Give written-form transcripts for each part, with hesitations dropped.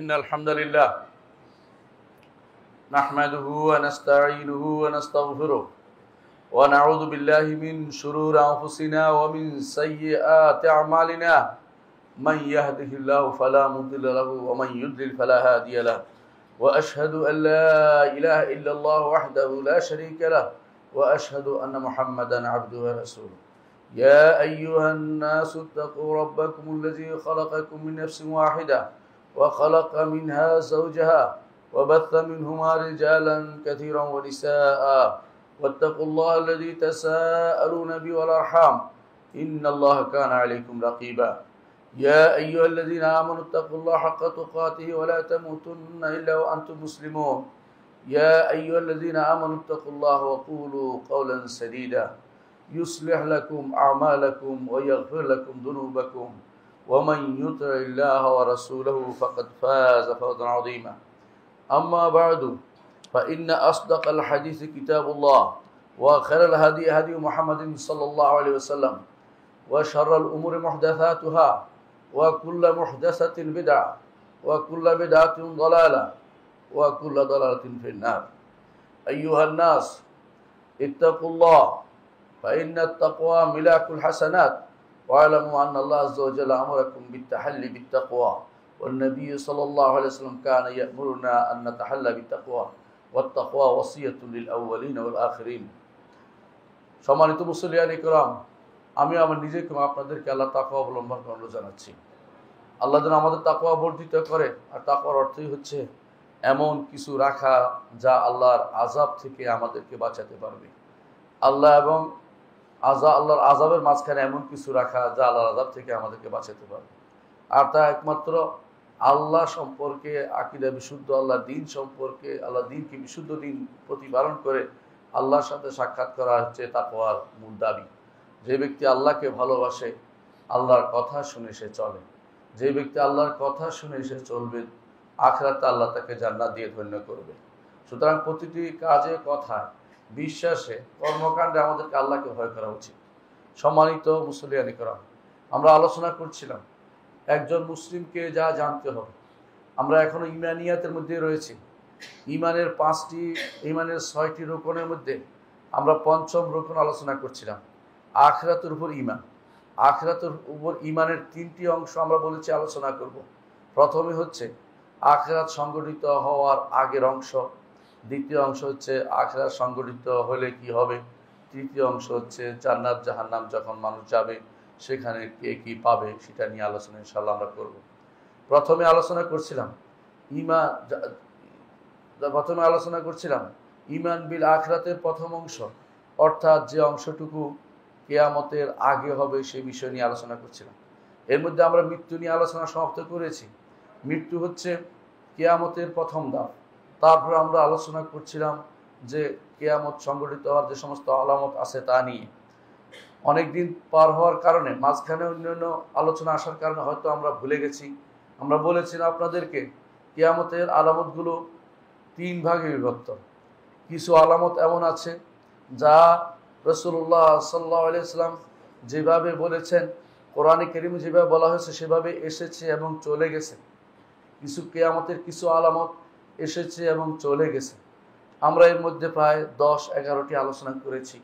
إن الحمد لله نحمده ونستعينه ونستغفره ونعوذ بالله من شرور أنفسنا ومن سيئات أعمالنا من يهده الله فلا مضل له ومن يضلل فلا هادي له وأشهد أن لا إله إلا الله وحده لا شريك له وأشهد أن محمدا عبده ورسوله يا أيها الناس اتقوا ربكم الذي خلقكم من نفس واحدة وخلق منها زوجها وبث منهما رجالا كثيرا ونساء واتقوا الله الذي تساءلون به والأرحام إن الله كان عليكم رقيبا يا أيها الذين آمنوا اتقوا الله حق تقاته ولا تموتن إلا وأنتم مسلمون يا أيها الذين آمنوا اتقوا الله وقولوا قولا سديدا يصلح لكم أعمالكم ويغفر لكم ذنوبكم ومن يطع الله ورسوله فقد فاز فوزا عظيما أما بعد فإن أصدق الحديث كتاب الله وخير الهدي هدي محمد صلى الله عليه وسلم وشر الأمور محدثاتها وكل محدثة بدعة وكل بدعة ضلالة وكل ضلالة في النار أيها الناس اتقوا الله فإن التقوى ملاك الحسنات واعلموا أن الله عز وجل أمركم بالتحلي بالتقوى والنبي صلى الله عليه وسلم كان يأمرنا أن نتحلى بالتقوى والتقوى وصية للأولين والآخرين সম্মানিত মুসলিয়ান ইকরাম, আমি আমার নিজেকে আপনাদেরকে আল্লাহ তাকওয়া অবলম্বন করার জানাচ্ছি। আল্লাহ যেন আমাদের তাকওয়া বর্ধিত করে। আর তাকওয়ার অর্থই হচ্ছে এমন কিছু রাখা যা আল্লাহর আযাব থেকে আমাদেরকে বাঁচাতে পারবে। আল্লাহর আযাবের মাঝখানে এমন কিছু রাখা যা আল্লাহর আযাব থেকে আমাদেরকে বাঁচাতে পারবে। আর তা একমাত্র আল্লাহ সম্পর্কে আকীদা বিশুদ্ধ, আল্লাহর দ্বীন সম্পর্কে, আল্লাহর দ্বীনকে বিশুদ্ধ দ্বীন প্রতিপালন করে আল্লাহর সাথে সাক্ষাৎ করা হচ্ছে তাকওয়ার মূল দাবি। যে ব্যক্তি আল্লাহকে ভালোবাসে, আল্লাহর কথা শুনে সে চলে। যে ব্যক্তি আল্লাহর কথা শুনে সে চলবে, আখিরাতে আল্লাহ তাকে জান্নাত দিয়ে ধন্য করবে। সুতরাং প্রতিটি কাজে, কথায়, বিশ্বাসে, কর্মকাণ্ডে আমাদেরকে আল্লাহকে ভয় করা উচিত। সম্মানিত মুসলিয়ান ইকরাম, আমরা আলোচনা করছিলাম একজন মুসলিমকে যা জানতে হবে। আমরা এখনো ইমানিয়াতের মধ্যে রয়েছি। ইমানের 6টি রোকনের মধ্যে আমরা পঞ্চম রোকন আলোচনা করছিলাম, আখিরাতের উপর ঈমান। আখিরাতের উপর ঈমানের 3টি অংশ আমরা বলেছি আলোচনা করব। প্রথমে হচ্ছে আখিরাত সংগঠিত হওয়ার আগের অংশ, দ্বিতীয় অংশ হচ্ছে আখিরাত সংগঠিত হলে কি হবে, তৃতীয় অংশ হচ্ছে জান্নাত জাহান্নাম যখন মানুষ যাবে সেখানে কে কি পাবে সেটা নিয়ে আলোচনা ইনশাআল্লাহ আমরা করব। প্রথমে আলোচনা করছিলাম ঈমান বিল আখিরাতের প্রথম অংশ, অর্থাৎ যে অংশটুকু কিয়ামতের আগে হবে সেই বিষয় নিয়ে আলোচনা করছিলাম। এর মধ্যে আমরা মৃত্যু নিয়ে আলোচনা সমাপ্ত করেছি। মৃত্যু হচ্ছে কিয়ামতের প্রথম ধাপ। তারপর আমরা আলোচনা করছিলাম যে কিয়ামত সংগঠিত হওয়ার যে সমস্ত আলামত আছে তা নিয়ে। অনেক দিন পার হওয়ার কারণে, মাঝখানে অন্যান্য আলোচনা আসার কারণে হয়তো আমরা ভুলে গেছি। আমরা বলেছিলাম আপনাদেরকে কিয়ামতের আলামতগুলো 3 ভাগে বিভক্ত। কিছু আলামত এমন আছে যা রাসূলুল্লাহ সাল্লাল্লাহু আলাইহি ওয়াসাল্লাম যেভাবে বলেছেন, কোরআনে কারীমে যেভাবে বলা হয়েছে সেভাবে এসেছে এবং চলে গেছে। কিয়ামতের কিছু আলামত এসেছে এবং চলে গেছে। আমরা এর মধ্যে প্রায় 10-11টি আলোচনা করেছি।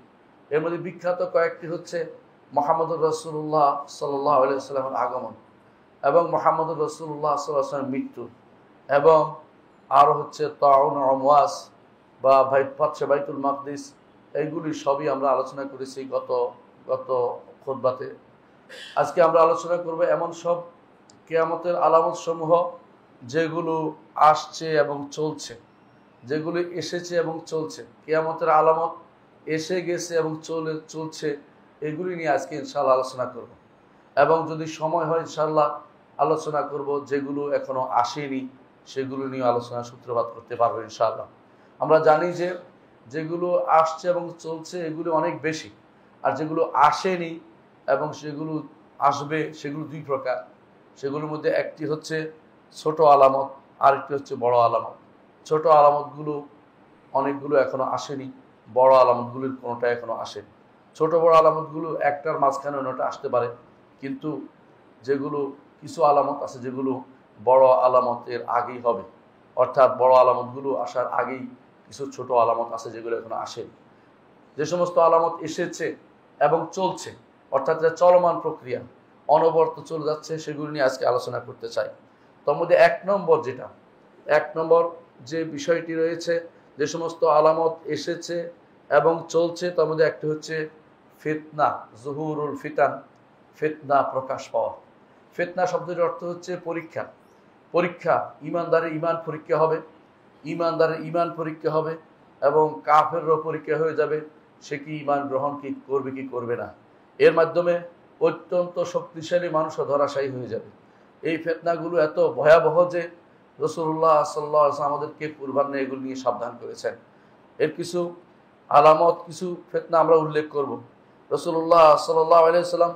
এর মধ্যে বিখ্যাত কয়েকটি হচ্ছে মুহাম্মদুর রাসূলুল্লাহ সাল্লাল্লাহু আলাইহি ওয়াসাল্লামের আগমন এবং মুহাম্মদুর রাসূলুল্লাহ সাল্লাল্লাহু আলাইহি ওয়াসাল্লামের মৃত্যু, এবং আরও হচ্ছে তাউন আমওয়াস বা বাইতুল মাকদিস। এইগুলি সবই আমরা আলোচনা করেছি গত খুতবাতে। আজকে আমরা আলোচনা করব এমন সব কিয়ামতের আলামত সমূহ যেগুলো আসছে এবং চলছে, যেগুলি এসেছে এবং চলছে। কিয়ামতের আলামত এসে গেছে এবং চলছে, এগুলি নিয়ে আজকে ইনশাআল্লাহ আলোচনা করব। এবং যদি সময় হয় ইনশাআল্লাহ আলোচনা করব যেগুলো এখনো আসেনি, সেগুলো নিয়ে আলোচনা সূত্রপাত করতে পারবো ইনশাআল্লাহ। আমরা জানি যে যেগুলো আসছে এবং চলছে এগুলো অনেক বেশি, আর যেগুলো আসেনি এবং সেগুলো আসবে সেগুলো 2 প্রকার। সেগুলোর মধ্যে একটি হচ্ছে ছোট আলামত, আরেকটি হচ্ছে বড় আলামত। ছোট আলামতগুলো অনেকগুলো এখনো আসেনি, বড় আলামতগুলোর কোনোটা এখনো আসেনি। ছোট বড় আলামতগুলো একটার মাঝখানে অন্যটা আসতে পারে, কিন্তু যেগুলো কিছু আলামত আছে যেগুলো বড় আলামতের আগেই হবে, অর্থাৎ বড় আলামতগুলো আসার আগেই কিছু ছোট আলামত আছে যেগুলো এখনো আসেনি। যে সমস্ত আলামত এসেছে এবং চলছে, অর্থাৎ এটা চলমান প্রক্রিয়া, অনবরত চলে যাচ্ছে, সেগুলো নিয়ে আজকে আলোচনা করতে চাই। তার মধ্যে এক নম্বর যে বিষয়টি রয়েছে, যে সমস্ত আলামত এসেছে এবং চলছে, তার মধ্যে একটি হচ্ছে ফিতনা, জুহুরুল ফিতান, ফিতনা প্রকাশ পাওয়া। ফিতনা শব্দের অর্থ হচ্ছে পরীক্ষা। ইমানদারের ইমান পরীক্ষা হবে এবং কাফেরও পরীক্ষা হয়ে যাবে, সে কি ইমান গ্রহণ করবে কি করবে না। এর মাধ্যমে অত্যন্ত শক্তিশালী মানুষও ধরাশায়ী হয়ে যাবে। এই ফিতনাগুলো এত ভয়াবহ যে রাসূলুল্লাহ সাল্লাল্লাহু আলাইহি ওয়াসাল্লাম আমাদেরকে পূর্বাহ্নে এগুলো নিয়ে সাবধান করেছেন। এর কিছু আলামত, কিছু ফিতনা আমরা উল্লেখ করব। রাসূলুল্লাহ সাল্লাল্লাহু আলাইহি ওয়াসাল্লাম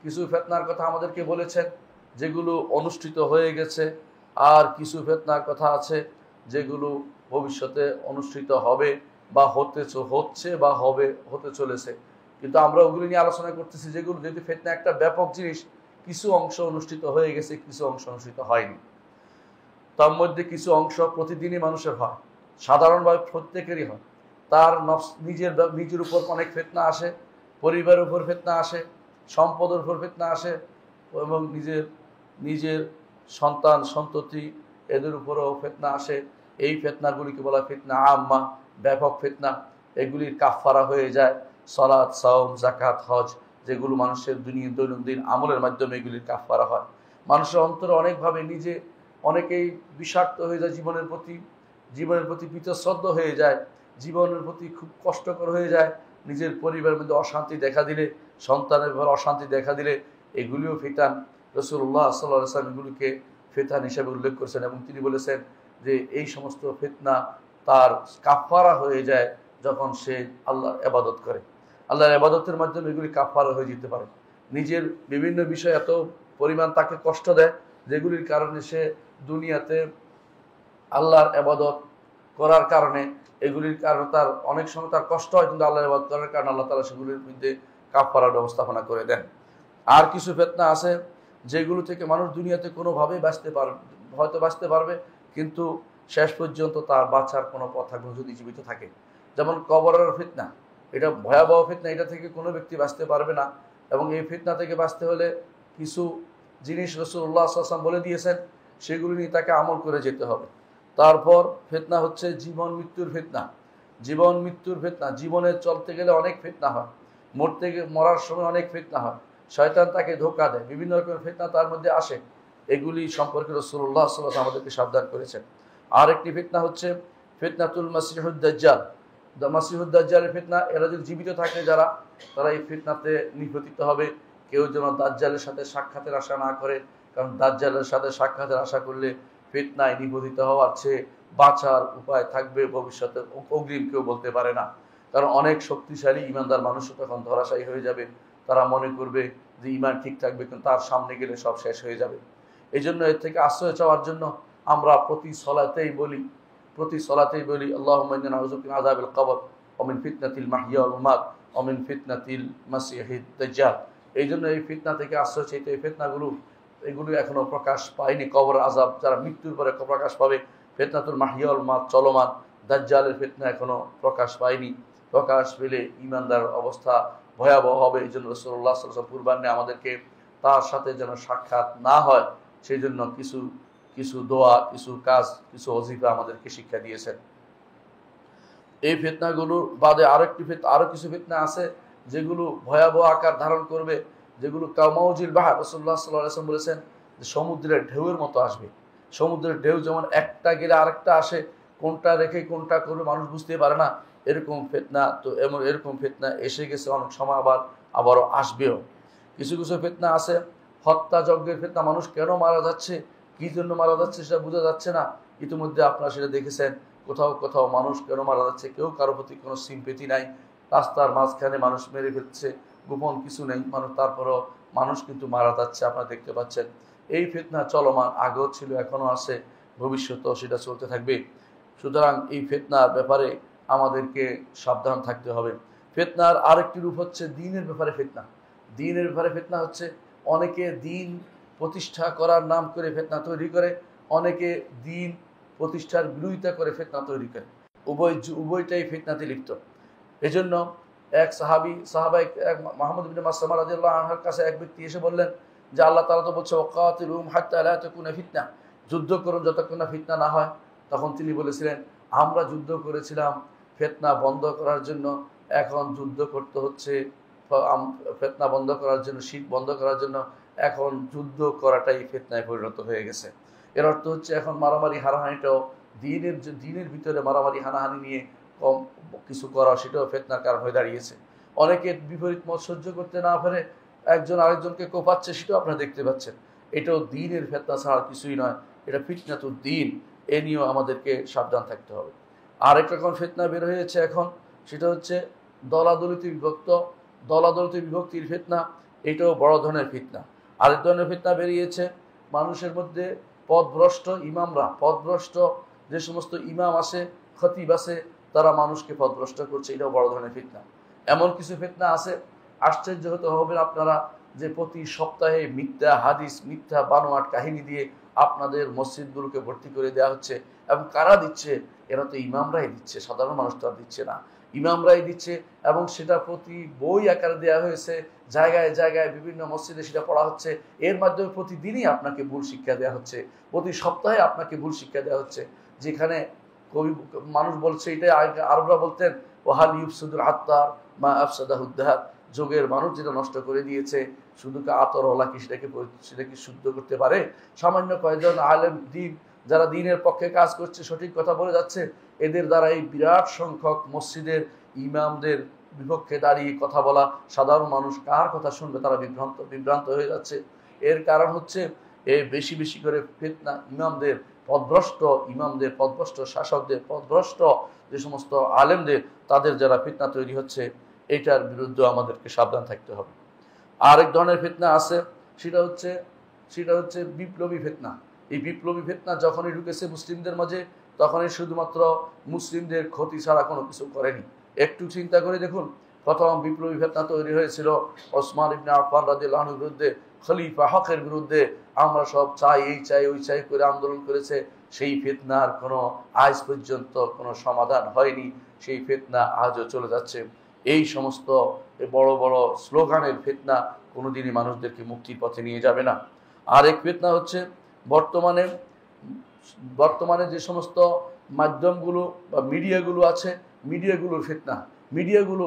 কিছু ফিতনার কথা আমাদেরকে বলেছেন যেগুলো অনুষ্ঠিত হয়ে গেছে, আর কিছু ফিতনার কথা আছে যেগুলো ভবিষ্যতে অনুষ্ঠিত হবে বা হচ্ছে বা হতে চলেছে। কিন্তু আমরা ওগুলো নিয়ে আলোচনা করতেছি যেগুলো, যেহেতু ফিতনা একটা ব্যাপক জিনিস, কিছু অংশ অনুষ্ঠিত হয়ে গেছে, কিছু অংশ অনুষ্ঠিত হয়নি। তার মধ্যে কিছু অংশ প্রতিদিনই মানুষের হয়, সাধারণভাবে প্রত্যেকেরই হয়। তার নিজের উপর অনেক ফিতনা আসে, পরিবারের উপর ফিতনা আসে, সম্পদের উপর ফিতনা আসে, এবং নিজের সন্তান সন্ততি এদের উপরেও ফিতনা আসে। এই ফিতনাগুলিকে বলা ফিতনা আম্মা, ব্যাপক ফিতনা। এগুলির কাফারা হয়ে যায় সালাত, সাওম, যাকাত, হজ, যেগুলো মানুষের দৈনন্দিন আমলের মাধ্যমে এগুলির কাফারা হয়। মানুষের অন্তরে অনেকভাবে অনেকেই বিষাক্ত হয়ে যায়, জীবনের প্রতি বীতশ্রদ্ধ হয়ে যায়, জীবনের প্রতি খুব কষ্টকর হয়ে যায়। নিজের পরিবারের মধ্যে অশান্তি দেখা দিলে, সন্তানের ঘর অশান্তি দেখা দিলে, এগুলিও ফিতান। রাসূলুল্লাহ সাল্লাল্লাহু আলাইহি ওয়াসাল্লাম এগুলিকে ফিতান হিসেবে উল্লেখ করেছেন এবং তিনি বলেছেন যে এই সমস্ত ফিতনা তার কাফারা হয়ে যায় যখন সে আল্লাহর ইবাদত করে। আল্লাহর ইবাদতের মাধ্যমে এগুলি কাফারা হয়ে যেতে পারে। নিজের বিভিন্ন বিষয় এত পরিমাণ তাকে কষ্ট দেয় যেগুলির কারণে সে দুনিয়াতে আল্লাহর ইবাদত করার কারণে, এগুলির কারণে তার অনেক সময় তার কষ্ট হয়, কিন্তু আল্লাহর ইবাদত করার কারণে আল্লাহ তাআলা সেগুলির মধ্যে কাফারার ব্যবস্থাপনা করে দেন। আর কিছু ফিতনা আছে যেগুলো থেকে মানুষ দুনিয়াতে কোনোভাবেই বাঁচতে পারবে, কিন্তু শেষ পর্যন্ত তার বাঁচার কোনো পথ থাকবে যদি জীবিত থাকে। যেমন কবরের ফিতনা, এটা ভয়াবহ ফিতনা, এটা থেকে কোনো ব্যক্তি বাঁচতে পারবে না। এবং এই ফিতনা থেকে বাঁচতে হলে কিছু জিনিস রাসূলুল্লাহ সাল্লাল্লাহু আলাইহি ওয়াসাল্লাম বলে দিয়েছেন, সেগুলি নিয়ে তাকে আমল করে যেতে হবে। তারপর ফিতনা হচ্ছে জীবন মৃত্যুর ফিতনা। জীবনে চলতে গেলে অনেক ফিতনা হয়, মরার সময় অনেক ফিতনা হয়, শয়তান তাকে ধোঁকা দেয়, বিভিন্ন রকমের ফিতনা তার মধ্যে আসে। এগুলি সম্পর্কে রাসূলুল্লাহ সাল্লাল্লাহু আলাইহি ওয়াসাল্লাম আমাদেরকে সাবধান করেছেন। আর একটি ফিতনা হচ্ছে ফিতনাতুল মাসিহুদ দাজ্জাল। মাসিহুদ দাজ্জালের ফিতনা, এরা যদি জীবিত থাকে যারা, তারা এই ফিতনাতে নিপতিত হবে। কেউ যেন দাজ্জালের সাথে সাক্ষাতের আশা না করে, কারণ দাজ্জালের সাথে সাক্ষাতের আশা করলে ফিতনায় নিপতিত হওয়ার চেয়ে বাঁচার উপায় থাকবে ভবিষ্যতে অগ্রিম কেউ বলতে পারে না। কারণ অনেক শক্তিশালী ইমানদার মানুষও তখন ধরাশায়ী হয়ে যাবে। তারা মনে করবে যে ইমান ঠিক থাকবে, কিন্তু তার সামনে গেলে সব শেষ হয়ে যাবে। এই জন্য এর থেকে আশ্রয় চাওয়ার জন্য আমরা প্রতি সলাতেই বলি আল্লাহুম্মা ইন্না নাউযু বিকা মিন আযাবিল কবর ওয়া মিন ফিতনাতিল মাহইয়া ওয়াল মামাত ওয়া মিন ফিতনাতিল মাসিহিদ দাজ্জাল। এই জন্য এই ফিতনা থেকে আশ্রয় চাইতে। এই এগুলো এখনো প্রকাশ পায়নি। কবর আযাব যারা মৃত্যুর পরে প্রকাশ পাবে, ফিতনাতুল মাহইয়া ওয়াল মামাত চলমান, দাজ্জালের ফিতনা এখনো প্রকাশ পায়নি। প্রকাশ পেলে ইমানদার অবস্থা ভয়াবহ হবে। এই জন্য রাসূলুল্লাহ সাল্লাল্লাহু আলাইহি ওয়াসাল্লাম পূর্বাহ্নে আমাদেরকে তার সাথে যেন সাক্ষাৎ না হয় সেই জন্য কিছু দোয়া, কিছু কাজ, কিছু ওজিফা আমাদেরকে শিক্ষা দিয়েছেন। এই ফিতনাগুলোর বাদে আরো কিছু ফিতনা আছে যেগুলো ভয়াবহ আকার ধারণ করবে, যেগুলো কামাউজিল বাহর। রাসূলুল্লাহ সাল্লাল্লাহু আলাইহি ওয়াসাল্লাম বলেছেন যে সমুদ্রের ঢেউয়ের মতো আসবে। সমুদ্রের ঢেউ যেমন একটা গেলে আরেকটা আসে, কোনটা রেখে কোনটা করবে মানুষ বুঝতে পারে না, এরকম ফিতনা এসে গেছে, অনেক সময় আবারও আসবেও। কিছু ফিতনা আছে হত্যাযজ্ঞের ফিতনা। মানুষ কেন মারা যাচ্ছে, কি জন্য মারা যাচ্ছে সেটা বোঝা যাচ্ছে না। ইতিমধ্যে আপনারা সেটা দেখেছেন, কোথাও মানুষ কেন মারা যাচ্ছে, কেউ কারো প্রতি কোনো সিম্পেথি নাই। রাস্তার মাঝখানে মানুষ মেরে ফেলছে, গোপন কিছু নেই, তারপরও মানুষ কিন্তু মারা যাচ্ছে, আপনারা দেখতে পাচ্ছেন। এই ফিতনা চলমান, আগেও ছিল, এখনো আছে, ভবিষ্যতেও সেটা চলতে থাকবে। সুতরাং এই ফিতনার ব্যাপারে আমাদেরকে সাবধান থাকতে হবে। ফিতনার আরেকটি রূপ হচ্ছে দ্বীনের ব্যাপারে ফিতনা হচ্ছে অনেকে প্রতিষ্ঠা করার নাম করে ফিতনা তৈরি করে, অনেকে দিন প্রতিষ্ঠার বিরোধিতা করে ফিতনা তৈরি করে। উভয়টাই ফিতনাতে লিপ্ত। এজন্য এক সাহাবাই মুহাম্মদ ইবনে মাসলামা রাদিয়াল্লাহু আনহুর কাছে এক ব্যক্তি এসে বললেন যে আল্লাহ তাআলা তো বলছে ওয়াকাতিলুহুম হাত্তা লা তাকুনা ফিতনা, যুদ্ধ করুন যতক্ষণ না ফিতনা না হয়। তখন তিনি বলেছিলেন, আমরা যুদ্ধ করেছিলাম ফিতনা বন্ধ করার জন্য, এখন যুদ্ধ করতে হচ্ছে ফিতনা বন্ধ করার জন্য, শিরক বন্ধ করার জন্য। এখন যুদ্ধ করাটাই ফিতনায় পরিণত হয়ে গেছে। এর অর্থ হচ্ছে এখন মারামারি হানাহানিটাও দিনের ভিতরে মারামারি হানাহানি নিয়ে কম কিছু করা, সেটাও ফিতনার কারণ হয়ে দাঁড়িয়েছে। অনেকে বিপরীত মত সহ্য করতে না পারে একজন আরেকজনকে কোপাচ্ছে, সেটাও আপনারা দেখতে পাচ্ছেন। এটাও দিনের ফিতনা ছাড়া কিছুই নয়, এটা ফিতনাতুদ দ্বীন। এ নিয়েও আমাদেরকে সাবধান থাকতে হবে। আরেক রকম ফিতনা বের হয়েছে এখন, সেটা হচ্ছে দলাদলিতে বিভক্তির ফিতনা। এটাও বড় ধরনের ফিতনা। আরেক ধরনের ফিতনা বেরিয়েছে মানুষের মধ্যে পথভ্রষ্ট যে সমস্ত ইমাম আছে, খতিব আছে, তারা মানুষকে পথভ্রষ্ট করছে, এটাও বড় ধরনের ফিতনা। এমন কিছু ফিতনা আছে, আশ্চর্য হতে হবে আপনারা, যে প্রতি সপ্তাহে মিথ্যা হাদিস, মিথ্যা বানোয়াট কাহিনী দিয়ে আপনাদের মসজিদগুলোকে ভর্তি করে দেওয়া হচ্ছে। এবং কারা দিচ্ছে? এরা তো ইমামরাই দিচ্ছে, সাধারণ মানুষ তো আর দিচ্ছে না, ইমামরাই দিচ্ছে। এবং সেটা প্রতি বই আকারে দেওয়া হয়েছে, জায়গায় জায়গায় বিভিন্ন মসজিদে সেটা পড়া হচ্ছে। এর মাধ্যমে প্রতিদিনই আপনাকে ভুল শিক্ষা দেওয়া হচ্ছে, প্রতি সপ্তাহে আপনাকে ভুল শিক্ষা দেওয়া হচ্ছে। যেখানে মানুষ বলছে, এটা আরবরা বলতেন ওয়াহাল ইউফসিদুল আত্তার মা আফসাদাহুদ দাহর, যোগের মানুষ যেটা নষ্ট করে দিয়েছে, শুধু আতরওয়ালা কি সেটাকে শুদ্ধ করতে পারে? সামান্য কয়েকজন আলেম দ্বীন, যারা দ্বীনের পক্ষে কাজ করছে, সঠিক কথা বলে যাচ্ছে, এদের দ্বারা এই বিরাট সংখ্যক মসজিদের ইমামদের বিপক্ষে দাঁড়িয়ে কথা বলা, সাধারণ মানুষ কার কথা শুনবে? তারা বিভ্রান্ত হয়ে যাচ্ছে। এর কারণ হচ্ছে বেশি বেশি করে ফিতনা, ইমামদের পথভ্রষ্ট শাসকদের, পথভ্রষ্ট যে সমস্ত আলেমদের, তাদের যারা ফিতনা তৈরি হচ্ছে, এটার বিরুদ্ধে আমাদেরকে সাবধান থাকতে হবে। আরেক ধরনের ফিতনা আছে, সেটা হচ্ছে বিপ্লবী ফিতনা। এই বিপ্লবী ফিতনা যখনই ঢুকেছে মুসলিমদের মাঝে, তখনই শুধুমাত্র মুসলিমদের ক্ষতি ছাড়া কোনো কিছু করেনি। একটু চিন্তা করে দেখুন, প্রথম বিপ্লবী ফিতনা তৈরি হয়েছিল ওসমান ইবনে আফফান রাদিয়াল্লাহু আনহুর বিরুদ্ধে, খলিফা হকের বিরুদ্ধে। আমরা সব চাই, এই চাই, ওই চাই করে আন্দোলন করেছে। সেই ফিতনার কোনো আজ পর্যন্ত কোনো সমাধান হয়নি, সেই ফিতনা আজও চলে যাচ্ছে। এই সমস্ত বড় বড় স্লোগানের ফিতনা কোনোদিনই মানুষদেরকে মুক্তির পথে নিয়ে যাবে না। আরেক ফিতনা হচ্ছে বর্তমানে যে সমস্ত মাধ্যমগুলো বা মিডিয়াগুলো আছে, মিডিয়াগুলোর ফিতনা। মিডিয়াগুলো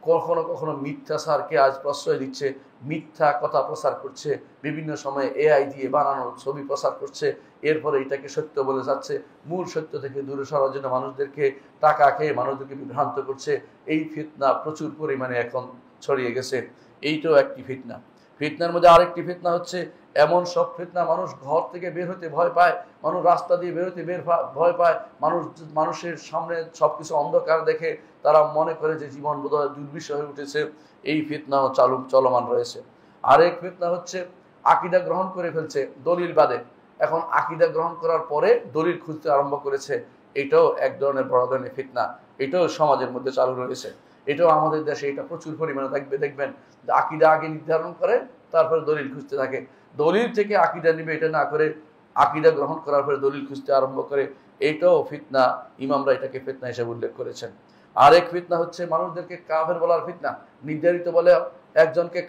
কখনো কখনো মিথ্যাচারকে আজ প্রশ্রয় দিচ্ছে, মিথ্যা কথা প্রচার করছে, বিভিন্ন সময়ে এআই দিয়ে বানানো ছবি প্রচার করছে, এরপরে এটাকে সত্য বলে যাচ্ছে। মূল সত্য থেকে দূরে সরার জন্য মানুষদেরকে টাকা খেয়ে মানুষদেরকে বিভ্রান্ত করছে। এই ফিতনা প্রচুর পরিমাণে এখন ছড়িয়ে গেছে। এইটাও একটি ফিতনা। ফিতনার মধ্যে আরেকটি ফিতনা হচ্ছে এমন সব ফিতনা, মানুষ ঘর থেকে বের হতে ভয় পায়, মানুষ রাস্তা দিয়ে বেরোতে ভয় পায়, মানুষের সামনে সবকিছু অন্ধকার দেখে তারা মনে করে যে জীবন বোধহয় দুর্বিষহ হয়ে উঠেছে। এই ফিতনাও চলমান রয়েছে। আরেক ফিতনা হচ্ছে আকীদা গ্রহণ করে ফেলছে দলিল বাদে, এখন আকীদা গ্রহণ করার পরে দলিল খুঁজতে আরম্ভ করেছে। এটাও এক ধরনের বড় ধরনের ফিতনা, এটাও সমাজের মধ্যে চালু রয়েছে। এটাও আমাদের দেশে এটা প্রচুর পরিমাণে দেখবেন যে আকীদা আগে নির্ধারণ করে, তারপরে দলিল খুঁজতে থাকে। দলিল থেকে আকীদা নিবে এটা না করে আকীদা গ্রহণ করার পরে দলিল খুঁজতে আরম্ভ করে। এটাও ফিতনা, ইমামরা এটাকে ফিতনা হিসেবে উল্লেখ করেছেন। আরেক ফিতনা হচ্ছে মানুষদেরকে কাফের বলার ফিতনা। নির্ধারিত বলে একজনকে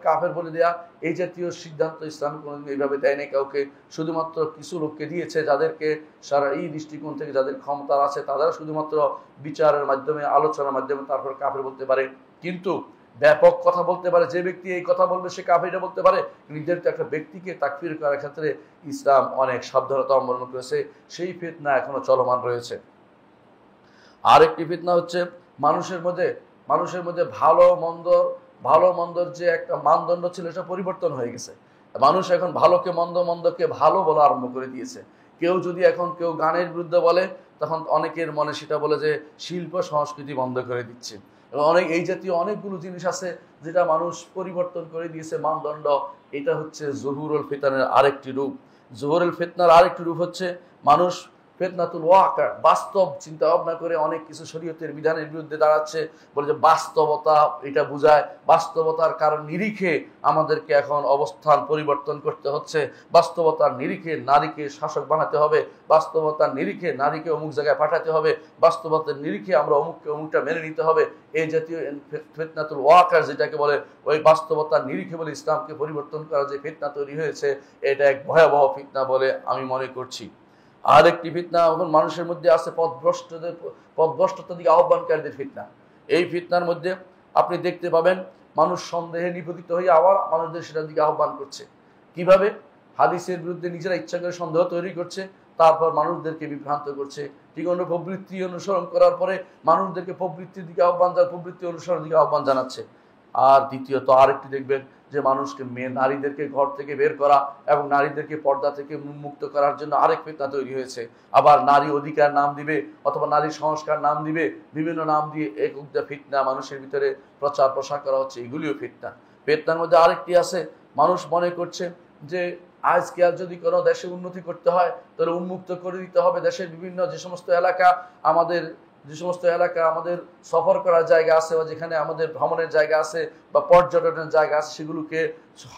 কাফের বলে দেয়া, এই জাতীয় সিদ্ধান্ত ইসলাম কোনোদিন এইভাবে দেয় নাই কাউকে। শুধুমাত্র কিছু লোককে দিয়েছে, যাদেরকে সারা এই দৃষ্টিকোণ থেকে যাদের ক্ষমতা আছে, তারা শুধুমাত্র বিচারের মাধ্যমে, আলোচনার মাধ্যমে তারপর কাফের বলতে পারে। কিন্তু ব্যাপক কথা বলতে পারে, যে ব্যক্তি এই কথা বলবে সে কাফির বলতে পারে। নির্ধারিত একটা ব্যক্তিকে তাকফির করার ক্ষেত্রে ইসলাম অনেক সাবধানতা অবলম্বন করেছে। সেই ফিতনা এখনো চলমান রয়েছে। আরেকটি ফিতনা হচ্ছে মানুষের মধ্যে ভালো মন্দর যে একটা মানদণ্ড ছিল, এটা পরিবর্তন হয়ে গেছে। মানুষ এখন ভালোকে মন্দকে ভালো বলা আরম্ভ করে দিয়েছে। কেউ গানের বিরুদ্ধে বলে, তখন অনেকের মনে সেটা বলে যে শিল্প সংস্কৃতি বন্ধ করে দিচ্ছে। এবং এই জাতীয় অনেকগুলো জিনিস আছে যেটা মানুষ পরিবর্তন করে দিয়েছে মানদণ্ড। এটা হচ্ছে জহুরুল ফিতনার আরেকটি রূপ। জহুরুল ফিতনার আরেকটি রূপ হচ্ছে মানুষ ফিতনাতুল ওয়াকা, বাস্তব চিন্তা ভাবনা করে অনেক কিছু শরীয়তের বিধানের বিরুদ্ধে দাঁড়াচ্ছে, বলে যে বাস্তবতা এটা বোঝায়, বাস্তবতার কারণ নিরিখে আমাদেরকে এখন অবস্থান পরিবর্তন করতে হচ্ছে, বাস্তবতার নিরিখে নারীকে শাসক বানাতে হবে, বাস্তবতার নিরিখে নারীকে অমুক জায়গায় পাঠাতে হবে, বাস্তবতার নিরিখে আমরা অমুককে অমুকটা মেনে নিতে হবে। এই জাতীয় ফিতনাতুল ওয়াকার যেটাকে বলে, ওই বাস্তবতার নিরিখে বলে ইসলামকে পরিবর্তন করা যে ফিতনা তৈরি হয়েছে, এটা এক ভয়াবহ ফিতনা বলে আমি মনে করছি। আর একটি ফিতনা এখন মানুষের মধ্যে আছে পথভ্রষ্টতার দিকে আহ্বানকারীদের ফিতনা। এই ফিতনার মধ্যে আপনি দেখতে পাবেন মানুষ সন্দেহে নিপতিত হয়ে আবার মানুষদের সেটার দিকে আহ্বান করছে। কিভাবে? হাদিসের বিরুদ্ধে নিজেরা ইচ্ছা করে সন্দেহ তৈরি করছে, তারপর মানুষদেরকে বিভ্রান্ত করছে। ঠিক অন্য প্রবৃত্তি অনুসরণ করার পরে মানুষদেরকে প্রবৃত্তির দিকে প্রবৃত্তি অনুসরণের দিকে আহ্বান জানাচ্ছে। আর দ্বিতীয়ত আরেকটি দেখবেন যে মানুষকে নারীদেরকে ঘর থেকে বের করা এবং নারীদেরকে পর্দা থেকে মুক্ত করার জন্য আরেক ফিতনা তৈরি হয়েছে। আবার নারী অধিকার নাম দিবে অথবা নারী সংস্কার নাম দিবে, বিভিন্ন নাম দিয়ে একটা ফিতনা মানুষের ভিতরে প্রচার প্রসার করা হচ্ছে, এগুলিও ফিতনা। ফিতনার মধ্যে আরেকটি আছে, মানুষ মনে করছে যে আজকে আর যদি কোনো দেশে উন্নতি করতে হয় তাহলে উন্মুক্ত করে দিতে হবে দেশের বিভিন্ন যে সমস্ত এলাকা আমাদের সফর করার জায়গা আছে বা যেখানে আমাদের ভ্রমণের জায়গা আছে বা পর্যটনের জায়গা আছে, সেগুলোকে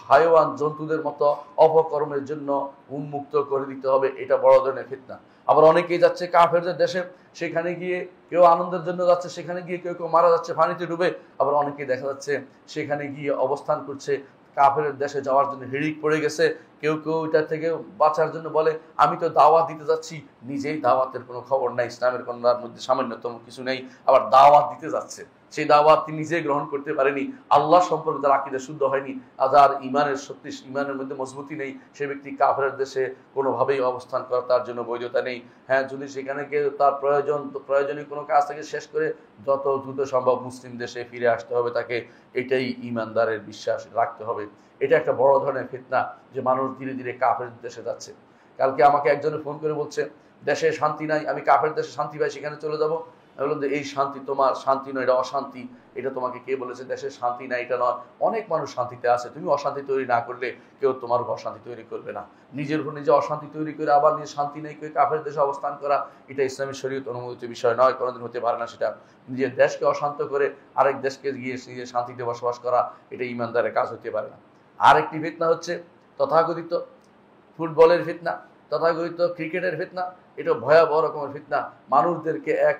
হাইওয়ান জন্তুদের মতো অপকর্মের জন্য উন্মুক্ত করে দিতে হবে। এটা বড় ধরনের ফিতনা। আবার অনেকেই যাচ্ছে কাফেরদের দেশে, সেখানে গিয়ে কেউ আনন্দের জন্য যাচ্ছে, সেখানে গিয়ে কেউ কেউ মারা যাচ্ছে পানিতে ডুবে। আবার অনেকেই দেখা যাচ্ছে সেখানে গিয়ে অবস্থান করছে, কাফেরের দেশে যাওয়ার জন্য হিড়িক পড়ে গেছে। কেউ কেউ এটা থেকে বাঁচার জন্য বলে আমি তো দাওয়াত দিতে যাচ্ছি, নিজেই দাওয়াতের কোনো খবর নাই, ইসলামের কোনটার মধ্যে সামান্যতম কিছু নেই, আবার দাওয়াত দিতে যাচ্ছে। সেই দাওয়াত তিনি নিজে গ্রহণ করতে পারেনি, আল্লাহ সম্পর্কে তার আকীদা শুদ্ধ হয়নি, আর ইমানের মধ্যে মজবুতি নেই, সে ব্যক্তি কাফেরের দেশে কোনোভাবেই অবস্থান করা তার জন্য বৈধতা নেই। হ্যাঁ, যদি সেখানে গিয়ে তার প্রয়োজনীয় কোনো কাজ থেকে শেষ করে যত দ্রুত সম্ভব মুসলিম দেশে ফিরে আসতে হবে তাকে, এটাই ইমানদারের বিশ্বাস রাখতে হবে। এটা একটা বড় ধরনের ফিতনা যে মানুষ ধীরে ধীরে কাফের দেশে যাচ্ছে। কালকে আমাকে একজনে ফোন করে বলছে দেশে শান্তি নাই, আমি কাফের দেশে শান্তি পাই সেখানে চলে যাবো। আমি বললাম যে এই শান্তি তোমার শান্তি নয়, এটা অশান্তি। এটা তোমাকে কে বলেছে দেশে শান্তি নাই? এটা নয়, অনেক মানুষ শান্তিতে আছে, তুমি অশান্তি তৈরি না করলে কেউ তোমার অশান্তি তৈরি করবে না। নিজের উপর নিজে অশান্তি তৈরি করে আবার নিজের শান্তি নেই করে কাফের দেশে অবস্থান করা, এটা ইসলামী শরীয়ত অনুমোদিত বিষয় নয়, কোনোদিন হতে পারে না। সেটা নিজের দেশকে অশান্ত করে আরেক দেশকে গিয়ে নিজের শান্তিতে বসবাস করা, এটা ইমানদারের কাজ হতে পারে না। আরেকটি ফিতনা হচ্ছে তথাকথিত ফুটবলের ফিতনা, তথাকথিত ক্রিকেটের ফিতনা। এটা ভয়াবহ রকমের ফিতনা, মানুষদেরকে এক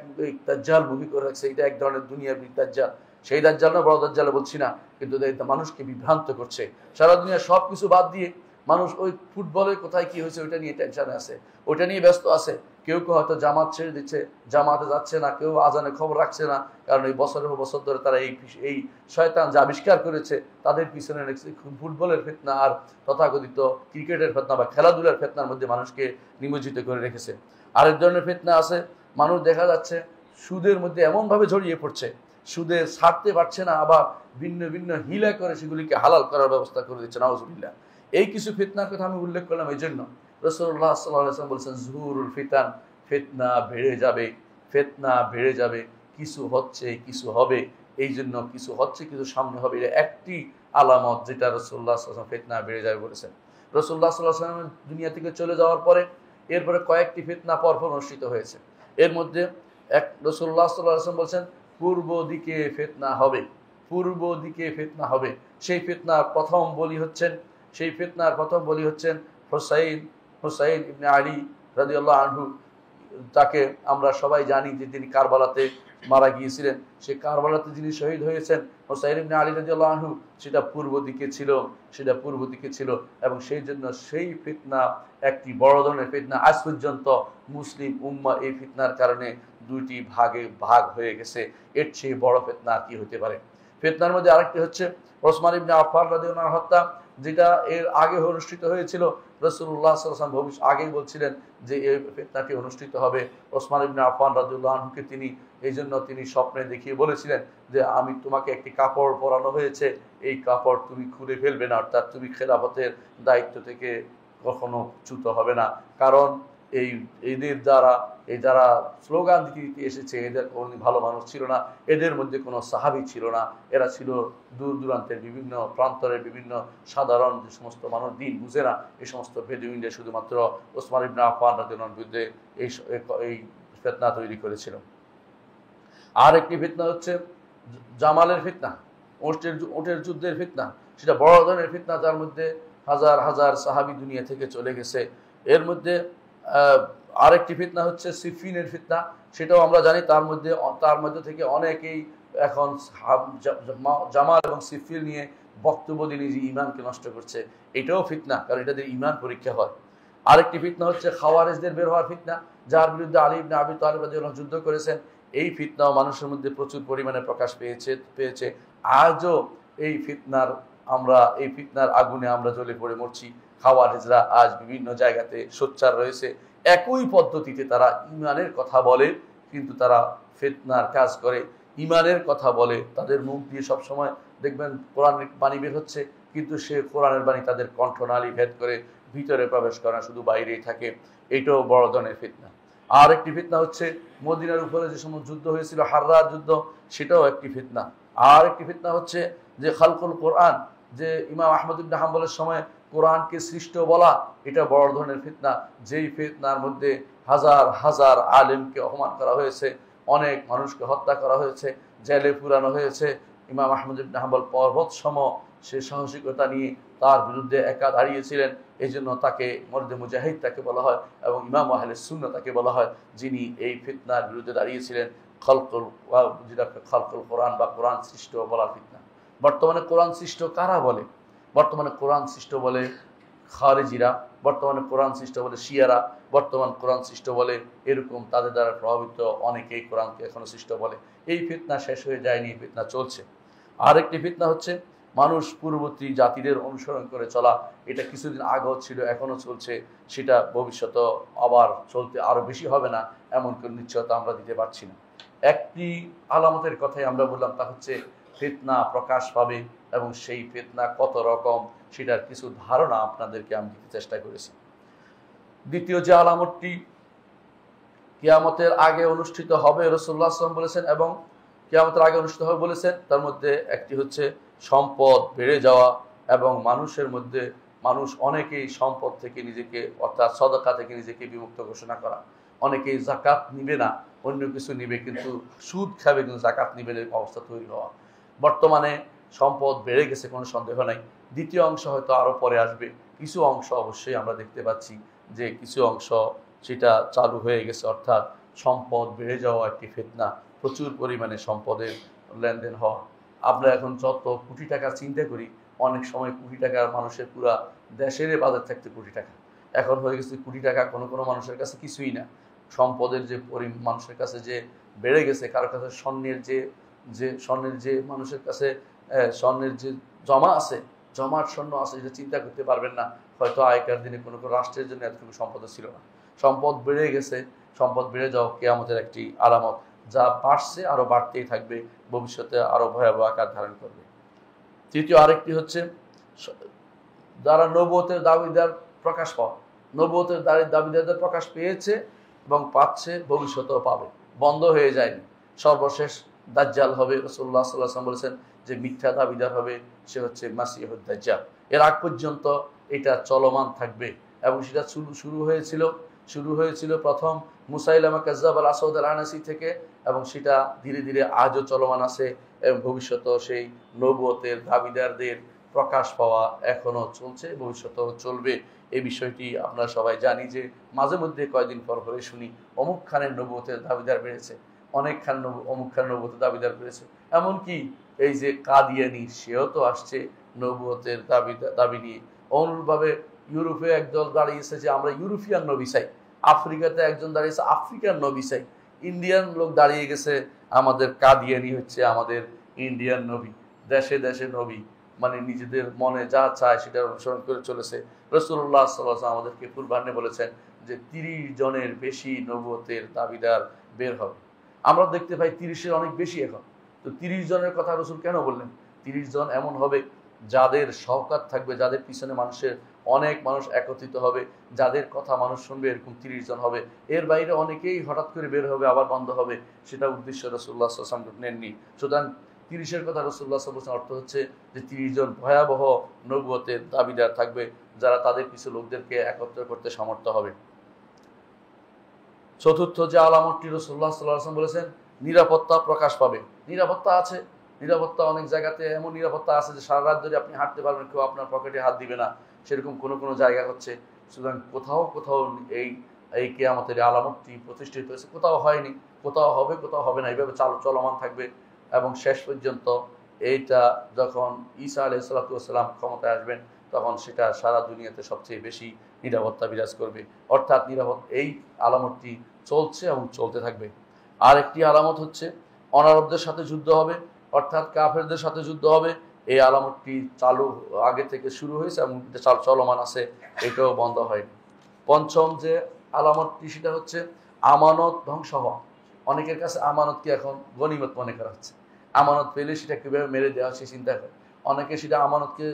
দাজ্জাল মুখী করে রাখছে। এটা এক ধরনের দুনিয়ার দাজ্জাল, সেই দাজ্জাল না, বড় দাজ্জাল বলছি না, কিন্তু মানুষকে বিভ্রান্ত করছে। সারা দুনিয়া সব কিছু বাদ দিয়ে মানুষ ওই ফুটবলের কোথায় কি হয়েছে ওইটা নিয়ে টেনশনে আছে, ওইটা নিয়ে ব্যস্ত আছে। কেউ কেউ হয়তো জামাত ছেড়ে দিচ্ছে, জামাতে যাচ্ছে না, কেউ আজানের খবর রাখছে না, কারণ এই বছরের পর বছর ধরে তারা এই শয়তান যে আবিষ্কার করেছে তাদের পিছনে ফুটবলের ফিতনা আর তথাকথিত ক্রিকেটের ফিতনা বা খেলাধুলার ফিতনার মধ্যে মানুষকে নিমজ্জিত করে রেখেছে। আরেক ধরনের ফিতনা আছে, মানুষ দেখা যাচ্ছে সুদের মধ্যে এমনভাবে জড়িয়ে পড়ছে, সুদে ছাড়তে পারছে না, আবার ভিন্ন ভিন্ন হিলা করে সেগুলিকে হালাল করার ব্যবস্থা করে দিচ্ছে, নাউজুবিল্লাহ। এই কিছু ফিতনার কথা আমি উল্লেখ করলাম এই জন্য, রাসূলুল্লাহ সাল্লাল্লাহু আলাইহি ওয়াসাল্লাম বলেছেন জুহুরুল ফিতান, ফিতনা বেড়ে যাবে, ফিতনা বেড়ে যাবে, কিছু হচ্ছে কিছু হবে, এই জন্য কিছু হচ্ছে কিছু সামনে হবে, এটা একটি আলামত যেটা রাসূলুল্লাহ সাল্লাল্লাহু আলাইহি ওয়াসাল্লাম ফিতনা বেড়ে যাবে বলেছেন। রাসূলুল্লাহ সাল্লাল্লাহু আলাইহি ওয়াসাল্লাম দুনিয়া থেকে চলে যাওয়ার পরে এরপরে কয়েকটি ফিতনা পরপর অনুষ্ঠিত হয়েছে। এর মধ্যে রাসূলুল্লাহ সাল্লাল্লাহু আলাইহি ওয়াসাল্লাম বলেছেন পূর্ব দিকে ফিতনা হবে, পূর্ব দিকে ফিতনা হবে। সেই ফিতনার প্রথম বলি হচ্ছেন হুসাইন ইবনে আলী রাদিয়াল্লাহু আনহু। তাকে আমরা সবাই জানি যে তিনি কারবালাতে মারা গিয়েছিলেন। সেই কারবালাতে যিনি শহীদ হয়েছেন হুসাইন ইবনে আলী রাদিয়াল্লাহু আনহু, সেটা পূর্ব দিকে ছিল এবং সেই জন্য সেই ফিতনা একটি বড় ধরনের ফিতনা। আজ পর্যন্ত মুসলিম উম্মাহ এই ফিতনার কারণে দুইটি ভাগ হয়ে গেছে। এর চেয়ে বড় ফিতনা কি হতে পারে? ফিতনার মধ্যে আরেকটি হচ্ছে ওসমান ইবনে আফফান রাদিয়াল্লাহু আনহু হত্যা, যেটা এর আগে অনুষ্ঠিত হয়েছিল। রাসূলুল্লাহ সাল্লাল্লাহু আলাইহি ওয়াসাল্লাম ভবিষ্যৎ আগেই বলছিলেন যে এই ফিতনাটি অনুষ্ঠিত হবে। ওসমান ইবনে আফফান রাদিয়াল্লাহু আনহুকে তিনি স্বপ্নে দেখিয়ে বলেছিলেন যে আমি তোমাকে একটি কাপড় পরানো হয়েছে, এই কাপড় তুমি খুলে ফেলবে না, অর্থাৎ তুমি খেলাফতের দায়িত্ব থেকে কখনো চ্যুত হবে না। কারণ এই এদের দ্বারা এই যারা স্লোগান দিতে দিতে এসেছে এদের কোনো ভালো মানুষ ছিল না, এদের মধ্যে কোনো সাহাবী ছিল না, এরা ছিল দূর দূরান্তের বিভিন্ন প্রান্তরের বিভিন্ন সাধারণ যে সমস্ত মানুষ দিন বুঝে না এই সমস্ত বেদুইনদের শুধুমাত্র ওসমান ইবনে আফফান রাদিয়াল্লাহু আনহুর বিরুদ্ধে এই ফিতনা তৈরি করেছিল। আর একটি ফিতনা হচ্ছে জামালের ফিতনা, ওটের যুদ্ধের ফিতনা। সেটা বড় ধরনের ফিতনা, যার মধ্যে হাজার হাজার সাহাবী দুনিয়া থেকে চলে গেছে। এর মধ্যে আরেকটি ফিতনা হচ্ছে সিফিনের ফিতনা, সেটাও আমরা জানি। তার মধ্যে থেকে অনেকেই এখন জামাল এবং সিফিন নিয়ে বক্তব্য দিয়ে নিজে ইমানকে নষ্ট করছে। এটাও ফিতনা, কারণ এটাদের ইমান পরীক্ষা হয়। আরেকটি ফিতনা হচ্ছে খাওয়ারিজদের বের হওয়ার ফিতনা, যার বিরুদ্ধে আলী ইবনে আবি তালিব রাদিয়াল্লাহু যুদ্ধ করেছেন। এই ফিতনাও মানুষের মধ্যে প্রচুর পরিমাণে প্রকাশ পেয়েছে। আজও এই ফিতনার আগুনে আমরা জ্বলে পড়ে মরছি। খাওয়ারিজরা আজ বিভিন্ন জায়গাতে সোচ্চার রয়েছে, একই পদ্ধতিতে তারা ইমানের কথা বলে, কিন্তু তারা ফিতনার কাজ করে। ইমানের কথা বলে, তাদের মুখ দিয়ে সবসময় দেখবেন কোরআনের বাণী বের হচ্ছে, কিন্তু সে কোরআনের বাণী তাদের কণ্ঠনালী ভেদ করে ভিতরে প্রবেশ করে না, শুধু বাইরেই থাকে। এটাও বড় ধরনের ফিতনা। আর একটি ফিতনা হচ্ছে মদিনার উপরে যে সমস্ত যুদ্ধ হয়েছিল, হাররার যুদ্ধ, সেটাও একটি ফিতনা। আর একটি ফিতনা হচ্ছে যে খালকুল কোরআন, যে ইমাম আহমদ ইবনে হাম্বলের সময় কোরআনকে সৃষ্ট বলা, এটা বড় ধরনের ফিতনা। যেই ফিতনার মধ্যে হাজার হাজার আলেমকে অপমান করা হয়েছে, অনেক মানুষকে হত্যা করা হয়েছে, জেলে পুরানো হয়েছে। ইমাম আহমদ ইবনে হাম্বল পর্বত সম সে সাহসিকতা নিয়ে তার বিরুদ্ধে একা দাঁড়িয়েছিলেন। এই জন্য তাকে মর্দে মুজাহিদ তাকে বলা হয়, এবং ইমাম আহলে সুন্নাহ তাকে বলা হয়, যিনি এই ফিতনার বিরুদ্ধে দাঁড়িয়েছিলেন। খালকুল কোরআন বা কোরআন সৃষ্ট বলার ফিতনা। বর্তমানে কোরআন সৃষ্ট কারা বলে? বর্তমানে কোরআন সৃষ্ট বলে খারেজিরা, বর্তমানে কোরআন সৃষ্ট বলে শিয়ারা, বর্তমান কোরআন সৃষ্ট বলে এরকম তাদের দ্বারা প্রভাবিত অনেকেই কোরআনকে এখনো সৃষ্ট বলে। এই ফিতনা শেষ হয়ে যায়নি, এই ফিতনা চলছে। আরেকটি ফিতনা হচ্ছে মানুষ পূর্ববর্তী জাতিদের অনুসরণ করে চলা। এটা কিছুদিন আগেও ছিল, এখনো চলছে, সেটা ভবিষ্যতে আবার চলতে আরো বেশি হবে না এমন কোনো নিশ্চয়তা আমরা দিতে পারছি না। একটি আলামতের কথাই আমরা বললাম, তা হচ্ছে ফিতনা প্রকাশ পাবে, এবং সেই ফিতনা কত রকম সেটার কিছু ধারণা আপনাদেরকে আমি দিতে চেষ্টা করেছি। দ্বিতীয় যে আলামতটি কিয়ামতের আগে অনুষ্ঠিত হবে, রাসূলুল্লাহ সাল্লাল্লাহু আলাইহি ওয়াসাল্লাম বলেছেন, এবং কিয়ামতের আগে অনুষ্ঠিত হবে বলেছেন, তার মধ্যে একটি হচ্ছে সম্পদ বেড়ে যাওয়া, এবং মানুষ অনেকেই সম্পদ থেকে নিজেকে, অর্থাৎ সদকা থেকে নিজেকে বিমুক্ত ঘোষণা করা। অনেকেই যাকাত নিবে না, অন্য কিছু নিবে, কিন্তু সুদ খাবে, কিন্তু যাকাত নিবে না, অবস্থা তৈরি হওয়া। বর্তমানে সম্পদ বেড়ে গেছে, কোনো সন্দেহ নাই। দ্বিতীয় অংশ হয়তো আরো পরে আসবে। কিছু অংশ অবশ্যই আমরা দেখতে পাচ্ছি যে কিছু অংশ সেটা চালু হয়ে গেছে, অর্থাৎ সম্পদ বেড়ে যাওয়া একটি ফিতনা, প্রচুর পরিমাণে সম্পদের লেনদেন হওয়া। আমরা এখন যত কোটি টাকা চিন্তা করি, অনেক সময় কোটি টাকা মানুষের পুরা দেশের বাজার থাকতে কোটি টাকা, এখন হয়ে গেছে কোটি টাকা কোনো মানুষের কাছে কিছুই না। সম্পদের যে মানুষের কাছে যে বেড়ে গেছে, কারোর কাছে স্বর্ণের যে মানুষের কাছে স্বর্ণের যে জমা আছে, জমাট স্বর্ণ আছে, যেটা চিন্তা করতে পারবেন না। হয়তো আগেকার দিনে কোনো রাষ্ট্রের জন্য এতটুকু সম্পদ ছিল না। সম্পদ বেড়ে গেছে, সম্পদ বেড়ে যাওয়া কিয়ামতের একটি আলামত, যা বাড়ছে, আরো বাড়তেই থাকবে, ভবিষ্যতে আরো ভয়াবহ আকার ধারণ করবে। তৃতীয় আরেকটি হচ্ছে যারা নবুয়তের দাবিদার প্রকাশ পাওয়া, নবুয়তের দাবিদারদের প্রকাশ পেয়েছে এবং পাচ্ছে, ভবিষ্যতেও পাবে, বন্ধ হয়ে যায়নি। সর্বশেষ দাজ্জাল হবে। রাসূলুল্লাহ সাল্লাল্লাহু আলাইহি ওয়াসাল্লাম বলেছেন যে মিথ্যা দাবিদার হবে, সে হচ্ছে মাসিহুদ দাজ্জাল। এর আগ পর্যন্ত এটা চলমান থাকবে, এবং সেটা শুরু হয়েছিল প্রথম মুসাইলামা কাজ্জাব আল আসাদ আল আনাসি থেকে, এবং সেটা ধীরে ধীরে আজও চলমান আছে, এবং ভবিষ্যতেও সেই নবুয়তের দাবিদারদের প্রকাশ পাওয়া এখনো চলছে, ভবিষ্যতেও চলবে। এই বিষয়টি আমরা সবাই জানি যে মাঝে মধ্যে কয়েকদিন পর পরে শুনি অমুক খানের নবুয়তের দাবিদার বেড়েছে, অমুক খান নবুয়তের দাবিদার বেড়েছে। এমনকি এই যে কাদিয়ানি, সেও তো আসছে নবুয়তের দাবি নিয়ে। অনুরূপভাবে ইউরোপে একদল দাঁড়িয়েছে যে আমরা ইউরোপিয়ান নবী চাই, আফ্রিকাতে একজন দাঁড়িয়েছে আফ্রিকান নবী চাই, ইন্ডিয়ান লোক দাঁড়িয়ে গেছে আমাদের কাদিয়ানি হচ্ছে আমাদের ইন্ডিয়ান নবী। দেশে দেশে নবী, মানে নিজেদের মনে যা চায় সেটা অনুসরণ করে চলেছে। রাসূলুল্লাহ সাল্লাল্লাহু আলাইহি ওয়াসাল্লাম আমাদেরকে পূর্বাহ্নে বলেছেন যে 30 জনের বেশি নবুয়তের দাবিদার বের হবে। আমরা দেখতে পাই 30-এর অনেক বেশি এখন। তো 30 জনের কথা রাসূল কেন বললেন? 30 জন এমন হবে যাদের শওকাত থাকবে, যাদের পিছনে মানুষের অনেক মানুষ একত্রিত হবে, যাদের কথা মানুষ শুনবে, এরকম 30 জন হবে। এর বাইরে অনেকেই হঠাৎ করে বের হবে, আবার বন্ধ হবে, সেটা উদ্দেশ্য রাসূলুল্লাহ সাল্লাল্লাহু আলাইহি ওয়াসাল্লাম নেননি। সুতরাং 30-এর কথা রাসূলুল্লাহ সাল্লাল্লাহু আলাইহি ওয়াসাল্লাম অর্থ হচ্ছে যে 30 জন ভয়াবহ নবুয়তের দাবিদার থাকবে, যারা তাদের পিছু লোকদেরকে একত্র করতে সমর্থ হবে। চতুর্থ যে আলামতটি রাসূলুল্লাহ সাল্লাল্লাহু আলাইহি ওয়াসাল্লাম বলেছেন, নিরাপত্তা প্রকাশ পাবে। নিরাপত্তা আছে, নিরাপত্তা অনেক জায়গাতে এমন নিরাপত্তা আছে যে সারা রাত ধরে আপনি হাঁটতে পারবেন, কেউ আপনার পকেটে হাত দিবে না, সেরকম কোনো জায়গা হচ্ছে। সুতরাং কোথাও কোথাও এই এই কিয়ামতের আলামতটি প্রতিষ্ঠিত হয়েছে, কোথাও হয়নি, কোথাও হবে, কোথাও হবে না, এইভাবে চলমান থাকবে। এবং শেষ পর্যন্ত এইটা যখন ঈসা আলাইহিস সালাতু ওয়াস সালাম ক্ষমতায় আসবেন, তখন সেটা সারা দুনিয়াতে সবচেয়ে বেশি নিরাপত্তা বিরাজ করবে। অর্থাৎ এই আলামতটি চলছে এবং চলতে থাকবে। আর একটি আলামত হচ্ছে অনারবদের সাথে যুদ্ধ হবে, অর্থাৎ কাফেরদের সাথে যুদ্ধ হবে। এই আলামতটি চালু আগে থেকে শুরু হয়েছে এবং চলমান আছে, এটাও বন্ধ হয়নি। পঞ্চম যে আলামতটি সেটা হচ্ছে আমানত ধ্বংস হওয়া। অনেকের কাছে আমানতকে এখন গনিমত মনে করা হচ্ছে, আমানত পেলে সেটা কীভাবে মেরে দেওয়া সে চিন্তা করে। অনেকে সেটা আমানতকে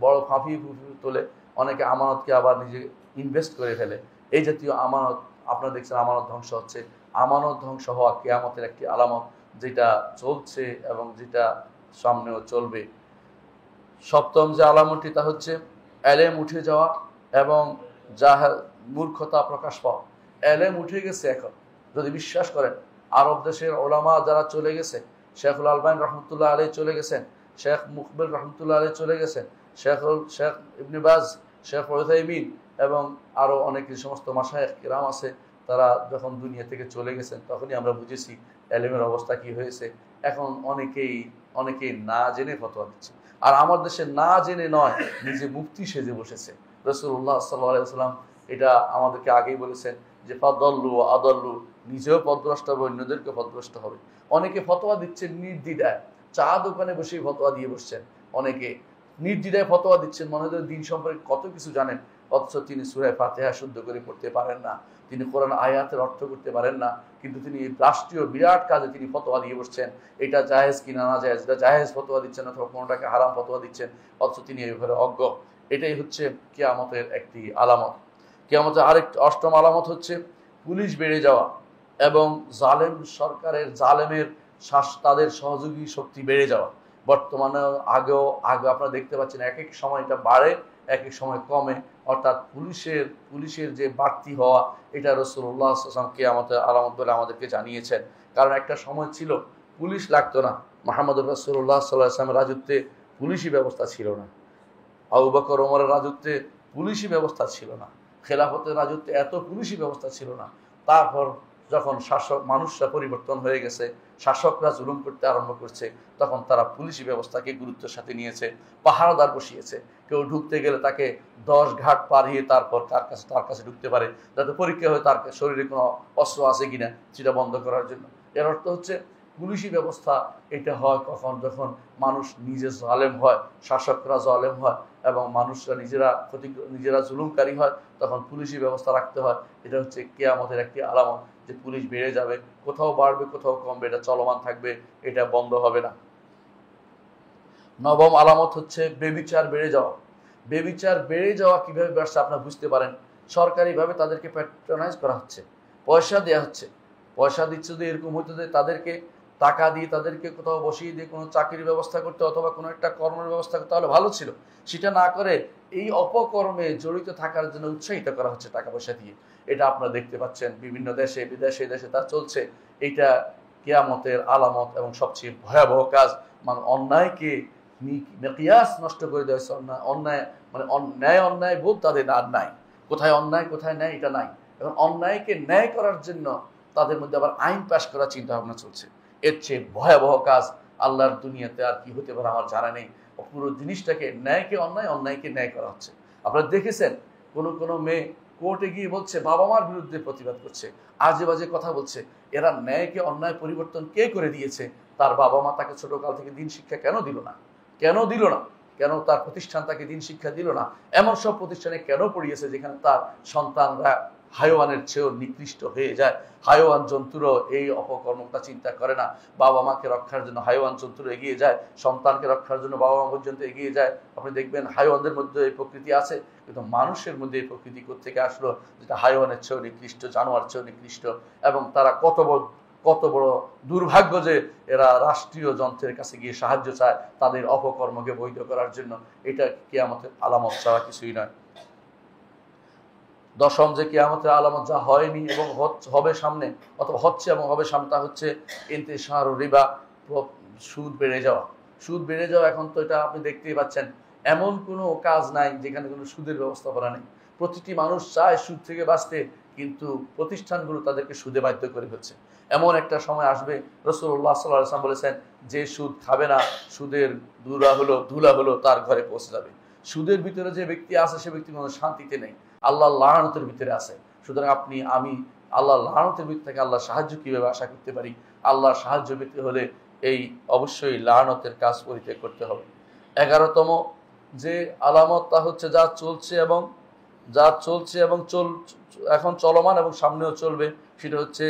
বড় ফাঁপিয়ে ফুঁপিয়ে তোলে, অনেকে আমানতকে আবার নিজে ইনভেস্ট করে ফেলে। এই জাতীয় আমানত আপনারা দেখছেন আমানত ধ্বংস হচ্ছে। আমানত ধ্বংস হওয়া কিয়ামতের একটি আলামত, যেটা চলছে এবং যেটা সামনেও চলবে। সপ্তম যে আলামতটি তা হচ্ছে এলেম উঠে যাওয়া এবং মূর্খতা প্রকাশ পাওয়া। এলেম উঠে গেছে এখন, যদি বিশ্বাস করেন। আরব দেশের ওলামা যারা চলে গেছে, শেখুল আলবানী রহমতুল্লাহ আলাইহি চলে গেছেন, শেখ মুকবিল রহমতুল্লাহ আলাইহি চলে গেছেন, শেখ ইবনে বাজ, শেখ উসাইমিন এবং আরও অনেক সমস্ত মাশায়েখ কিরাম আছে, তারা যখন দুনিয়া থেকে চলে গেছেন তখনই আমরা বুঝেছি এলেমের অবস্থা কি হয়েছে। এখন অনেকেই না জেনে ফতোয়া দিচ্ছে। আর আমার দেশে না জেনে নয়, নিজে মুফতি সেজে বসেছে। রাসূলুল্লাহ সাল্লাল্লাহু আলাইহি ওয়াসাল্লাম এটা আমাদেরকে আগেই বলেছেন যে ফাদাল্লু আদাল্লু, নিজেও পথভ্রষ্ট হবে, অন্যদেরকে পথভ্রষ্ট হবে। অনেকে ফতোয়া দিচ্ছেন নির্দ্বিধায়, চা দোকানে বসেই ফতোয়া দিয়ে বসছেন। অনেকে নির্দ্বিধায় ফতোয়া দিচ্ছেন, মনে হয় দিন সম্পর্কে কত কিছু জানেন, অথচ তিনি সূরা ফাতিহা শুদ্ধ করে পড়তে পারেন না, তিনি কোরআন আয়াতের অর্থ করতে পারেন না, কিন্তু তিনি এই রাষ্ট্রীয় বিরাট কাজে তিনি ফতোয়া দিয়ে বসছেন। এটা জায়েজ কি না জায়েজ, এটা জায়েজ ফতোয়া দিচ্ছেন অথবা কোনোটাকে হারাম ফতোয়া দিচ্ছেন, অথচ তিনি এই ব্যাপারে অজ্ঞ। এটাই হচ্ছে কিয়ামতের একটি আলামত। কিয়ামতের আরেকটি অষ্টম আলামত হচ্ছে পুলিশ বেড়ে যাওয়া এবং সরকারের জালেমের তাদের সহযোগী শক্তি বেড়ে যাওয়া। বর্তমানে আগে আপনারা দেখতে পাচ্ছেন এক এক সময় এটা বাড়ে, এক এক সময় কমে। অর্থাৎ পুলিশের যে বাড়তি হওয়া, এটা রাসূলুল্লাহ সাল্লাল্লাহু আলাইহি ওয়াসাল্লাম কিয়ামতের আলামত বলে আমাদেরকে জানিয়েছেন। কারণ একটা সময় ছিল পুলিশ লাগতো না, মুহাম্মদুর রাসূলুল্লাহ সাল্লাল্লাহু আলাইহি ওয়াসাল্লামের রাজত্বে পুলিশি ব্যবস্থা ছিল না, আবু বকর ওমরের রাজত্বে পুলিশি ব্যবস্থা ছিল না, খেলাফতের রাজত্বে এত পুলিশি ব্যবস্থা ছিল না। তারপর যখন মানুষরা পরিবর্তন হয়ে গেছে, শাসকরা জুলুম করতে আরম্ভ করছে, তখন তারা পুলিশি ব্যবস্থাকে গুরুত্বের সাথে নিয়েছে, পাহারাদার বসিয়েছে। কেউ ঢুকতে গেলে তাকে 10 ঘাট পারিয়ে তারপর তার কাছে ঢুকতে পারে, যাতে পরীক্ষা হয় তার শরীরে কোনো অস্ত্র আছে কিনা সেটা বন্ধ করার জন্য। এর অর্থ হচ্ছে পুলিশি ব্যবস্থা এটা হয় কখন, যখন মানুষ নিজে জালেম হয়, শাসকরা জালেম হয় এবং মানুষরা নিজেরা জুলুমকারী হয়, তখন পুলিশি ব্যবস্থা রাখতে হয়। এটা হচ্ছে কিয়ামতের একটি আলামত যে পুলিশ বেড়ে যাবে, কোথাও বাড়বে কোথাও কমবে, এটা চলমান থাকবে, এটা বন্ধ হবে না। নবম আলামত হচ্ছে বেবিচার বেড়ে যাওয়া। বেবিচার বেড়ে যাওয়া কিভাবে ব্যবসা আপনারা বুঝতে পারেন, সরকারিভাবে তাদেরকে প্যাট্রোনাইজ করা হচ্ছে, পয়সা দেওয়া হচ্ছে। পয়সা দিচ্ছে যদি এরকম হইতে যে তাদেরকে টাকা দিয়ে তাদেরকে কোথাও বসিয়ে দিয়ে কোনো চাকরির ব্যবস্থা করতে অথবা কোনো একটা কর্মের ব্যবস্থা করতে, তাহলে ভালো ছিল। সেটা না করে এই অপকর্মে জড়িত থাকার জন্য উৎসাহিত করা হচ্ছে টাকা পয়সা দিয়ে। এটা আপনারা দেখতে পাচ্ছেন বিভিন্ন দেশে বিদেশে তা চলছে। এটা কিয়ামতের আলামত এবং সবচেয়ে ভয়াবহ কাজ। মানে অন্যায়কে মিকিয়াস নষ্ট করে দেওয়া হচ্ছে। অন্যায় বোধ তাদের আর নাই, কোথায় অন্যায় কোথায় ন্যায় এটা নাই। এবং অন্যায়কে ন্যায় করার জন্য তাদের মধ্যে আবার আইন পাশ করার চিন্তা ভাবনা চলছে। এর চেয়ে ভয়াবহ কাজ আল্লাহর দুনিয়াতে আর কি হতে পারে আমার জানা নেই। পুরো জিনিসটাকে ন্যায়কে অন্যায়কে ন্যায় করা হচ্ছে। আপনারা দেখেছেন কোনো মেয়ে কোর্টে গিয়ে বলছে, বাবা মার বিরুদ্ধে প্রতিবাদ করছে, আজে বাজে কথা বলছে। এরা ন্যায়কে অন্যায় পরিবর্তন কে করে দিয়েছে? তার বাবা মা তাকে ছোটকাল থেকে দিন শিক্ষা কেন দিল না? কেন তার প্রতিষ্ঠান তাকে দিন শিক্ষা দিল না? এমন সব প্রতিষ্ঠানে কেন পড়িয়েছে যেখানে তার সন্তানরা হাইওয়ানের চেয়েও নিকৃষ্ট হয়ে যায়। হাইওয়ান জন্তুরও এই অপকর্মটা চিন্তা করে না। বাবা মাকে রক্ষার জন্য হাইওয়ান জন্তুর এগিয়ে যায়, সন্তানকে রক্ষার জন্য বাবা মা পর্যন্ত এগিয়ে যায়। আপনি দেখবেন হাইওয়ানদের মধ্যে এই প্রকৃতি আছে, কিন্তু মানুষের মধ্যে এই প্রকৃতি কোত্থেকে আসলো, যেটা হাইওয়ানের চেয়েও নিকৃষ্ট, জানোয়ার চেয়েও নিকৃষ্ট। এবং তারা কত বড় দুর্ভাগ্য যে এরা রাষ্ট্রীয় যন্ত্রের কাছে গিয়ে সাহায্য চায় তাদের অপকর্মকে বৈধ করার জন্য। এটা কিয়ামতের আলামত ছাড়া কিছুই নয়। দশম যে কিয়ামতের আলামত, যা হয়নি এবং হবে সামনে, অথবা হচ্ছে এবং হবে সামনে, তা হচ্ছে ইন্তিশার রিবা, সুদ বেড়ে যাওয়া। সুদ বেড়ে যাওয়া, এখন তো এটা আপনি দেখতেই পাচ্ছেন, এমন কোনো কাজ নাই যেখানে কোনো সুদের ব্যবস্থাপনা নেই। প্রতিটি মানুষ চায় সুদ থেকে বাঁচতে, কিন্তু প্রতিষ্ঠানগুলো তাদেরকে সুদে বাধ্য করে ফেলছে। এমন একটা সময় আসবে, রাসূলুল্লাহ সাল্লাল্লাহু আলাইহি ওয়াসাল্লাম বলেছেন, যে সুদ খাবে না, সুদের ধুলা হলো তার ঘরে পৌঁছে যাবে। সুদের ভিতরে যে ব্যক্তি আছে, সে ব্যক্তি কোনো শান্তিতে নেই, আল্লাহর লাআনতের ভিতরে আছে। সুতরাং আপনি আমি আল্লাহর লাআনতের ভিতর থেকে আল্লাহর সাহায্য কিভাবে আশা করতে পারি? আল্লাহর সাহায্য পেতে হলে এই অবশ্যই লাআনতের কাজ পরিত্যাগ করতে হবে। 11তম যে আলামত, তা হচ্ছে যা চলছে এবং এখন চলমান এবং সামনেও চলবে, সেটা হচ্ছে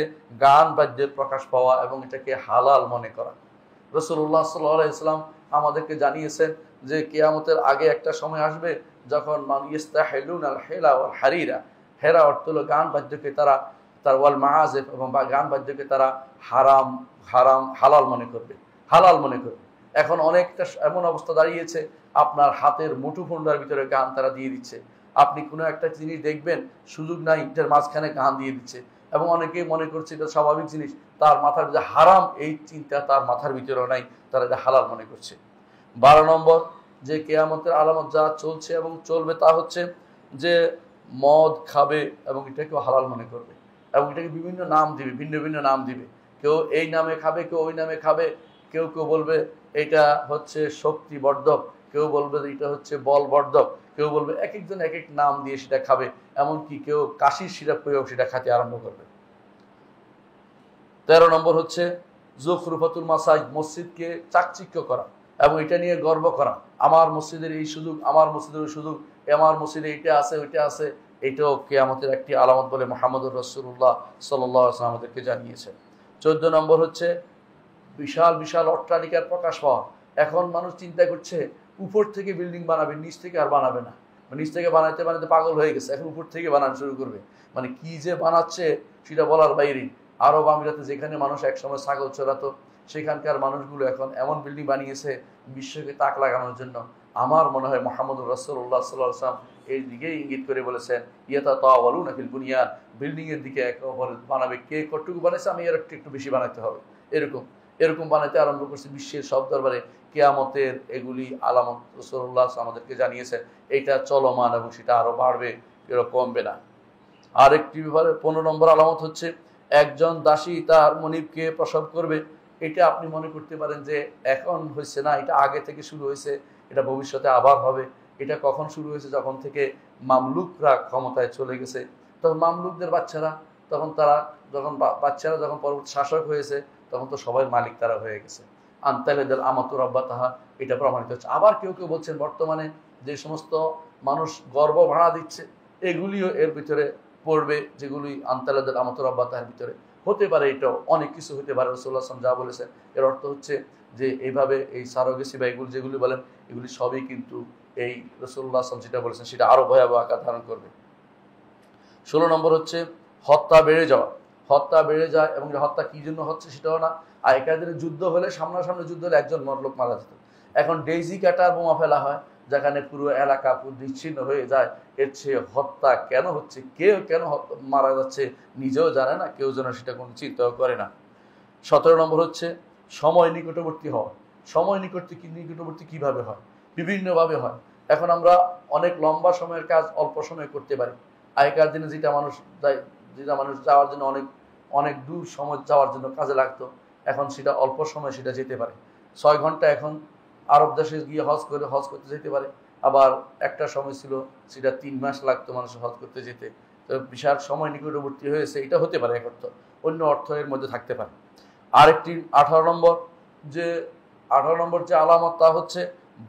গান বাদ্যের প্রকাশ পাওয়া এবং এটাকে হালাল মনে করা। রাসূলুল্লাহ সাল্লাল্লাহু আলাইহি ওয়াসাল্লাম আমাদেরকে জানিয়েছেন যে কিয়ামতের আগে একটা সময় আসবে যখন ইস্তাহিলুনাল হিলা ওয়াল হারিরা, হেরা অর্থ হলো গান বাদ্যকে তারা ওয়াল মাআজিফ, এবং গান বাদ্যকে তারা হালাল মনে করবে। এখন অনেকটা এমন অবস্থা দাঁড়িয়েছে, আপনার হাতের মুঠোফোনটার ভিতরে গান তারা দিয়ে দিচ্ছে। আপনি কোনো একটা জিনিস দেখবেন, সুযোগ নাই, এটার মাঝখানে গান দিয়ে দিচ্ছে, এবং অনেকেই মনে করছে এটা স্বাভাবিক জিনিস। তার মাথার যে হারাম, এই চিন্তা তার মাথার ভিতরেও নাই, তারা এটা হালাল মনে করছে। 12 নম্বর যে কিয়ামতের আলামত, যা চলছে এবং চলবে, তা হচ্ছে যে মদ খাবে এবং এটাকেও হালাল মনে করবে, এবং এটাকে বিভিন্ন নাম দিবে, ভিন্ন ভিন্ন নাম দিবে। কেউ এই নামে খাবে, কেউ ওই নামে খাবে। কেউ বলবে এটা হচ্ছে শক্তিবর্ধক, কেউ বলবে এটা হচ্ছে বলবর্ধক, কেউ বলবে, এক একজন এক এক নাম দিয়ে সেটা খাবে। এমনকি কেউ কাশির সিরাপ পেয়েও সেটা খেতে আরম্ভ করবে। 13 নম্বর হচ্ছে যুখরুফাতুল মাসাজিদ, মসজিদকে চাকচিক্য করা এবং এটা নিয়ে গর্ব করা। আমার মসজিদের এই সুযোগ, আমার মসজিদের ওই সুযোগ, আমার মসজিদে এইটা আছে, ওইটা আছে। এটাও কিয়ামতের একটি আলামত বলে মুহাম্মদুর রাসূলুল্লাহ সাল্লাল্লাহু আলাইহি ওয়াসাল্লাম আমাদেরকে জানিয়েছেন। 14 নম্বর হচ্ছে বিশাল অট্টালিকার প্রকাশ পাওয়া। এখন মানুষ চিন্তা করছে উপর থেকে বিল্ডিং বানাবে, নিচ থেকে আর বানাবে না। নিচ থেকে বানাইতে পাগল হয়ে গেছে, এখন উপর থেকে বানানো শুরু করবে। মানে কি যে বানাচ্ছে সেটা বলার বাইরে। আরব আমিরাতে যেখানে মানুষ একসময় ছাগল চড়াতো, সেখানকার মানুষগুলো এখন এমন বিল্ডিং বানিয়েছে বিশ্বকে তাক লাগানোর জন্য। আমার মনে হয় মুহাম্মদুর রাসূলুল্লাহ সাল্লাল্লাহু আলাইহি ওয়াসাল্লাম এই দিকেই ইঙ্গিত করে বলেছেন, ইয়াতাতাওয়ালুনা ফিল বুনিয়ান, বিল্ডিং এর দিকে একে অপর বানাবে। কে কতটুকু বানাইছে, আমি এর একটু বেশি বানাইতে হবে, এরকম বানাইতে আরম্ভ করছে। বিশ্বের সব দরবারে কিয়ামতের এগুলি আলামত রাসূলুল্লাহ আমাদেরকে জানিয়েছেন। এটা চলমান এবং সেটা আরো বাড়বে, এরকম কমবে না। আরেকটি ব্যাপারে 15 নম্বর আলামত হচ্ছে একজন দাসী তার মনিবকে প্রসব করবে। এটা আপনি মনে করতে পারেন যে এখন হয়েছে না, এটা আগে থেকে শুরু হয়েছে, এটা ভবিষ্যতে আবার হবে। এটা কখন শুরু হয়েছে? যখন থেকে মামলুকরা ক্ষমতায় চলে গেছে, তখন মামলুকদের বাচ্চারা, যখন পরবর্তী শাসক হয়েছে, তখন তো সবাই মালিক তারা হয়ে গেছে। আনতালেদাল আমাতুর আব্বাতাহা, এটা প্রমাণিত হচ্ছে। আবার কেউ বলছেন বর্তমানে যে সমস্ত মানুষ গর্ভ ভাড়া দিচ্ছে, এগুলিও এর ভিতরে পড়বে, যেগুলি আনতালেদাল আমাতুর আব্বাতাহার ভিতরে হতে পারে। এটাও অনেক কিছু হতে পারে। রাসূলুল্লাহ সাল্লাল্লাহু আলাইহি ওয়াসাল্লাম যা বলেছেন, এর অর্থ হচ্ছে যে এইভাবে এই সারোগেসি বা এগুলি যেগুলি বলেন, এগুলি সবই কিন্তু এই রাসূলুল্লাহ সাল্লাল্লাহু আলাইহি ওয়াসাল্লাম যেটা বলেছেন সেটা আরো ভয়াবহ আকার ধারণ করবে। 16 নম্বর হচ্ছে হত্যা বেড়ে যায়, এবং হত্যা কি জন্য হচ্ছে সেটাও না। আগেকার দিনে যুদ্ধ হলে, সামনাসামনি যুদ্ধ হলে একজন লোক মারা যেত। এখন ডেইজি কাটার বোমা ফেলা হয়, যেখানে পুরো এলাকা বিচ্ছিন্ন হয়ে যায়। এর চেয়ে হত্যা কেন হচ্ছে, কেন মারা যাচ্ছে নিজেও জানে না, কেউ যেন সেটা কোনো চিন্তাও করে না। 17 নম্বর হচ্ছে সময় নিকটবর্তী হওয়া। সময় নিকটবর্তী কিভাবে হয়? বিভিন্নভাবে হয়। এখন আমরা অনেক লম্বা সময়ের কাজ অল্প সময়ে করতে পারি। আগেকার দিনে যেটা মানুষ যাওয়ার জন্য অনেক দূর সময় যাওয়ার জন্য কাজে লাগতো, এখন সেটা অল্প সময় সেটা যেতে পারে। 6 ঘন্টা এখন আরব দেশে গিয়ে হজ করতে যেতে পারে। আবার একটা সময় ছিল সেটা 3 মাস লাগতো মানুষের হজ করতে যেতে। তো বিশাল সময় নিকটবর্তী হয়েছে, এটা হতে পারে এক অর্থ, অন্য অর্থ এর মধ্যে থাকতে পারে। আরেকটি 18 নম্বর যে আলামত, তা হচ্ছে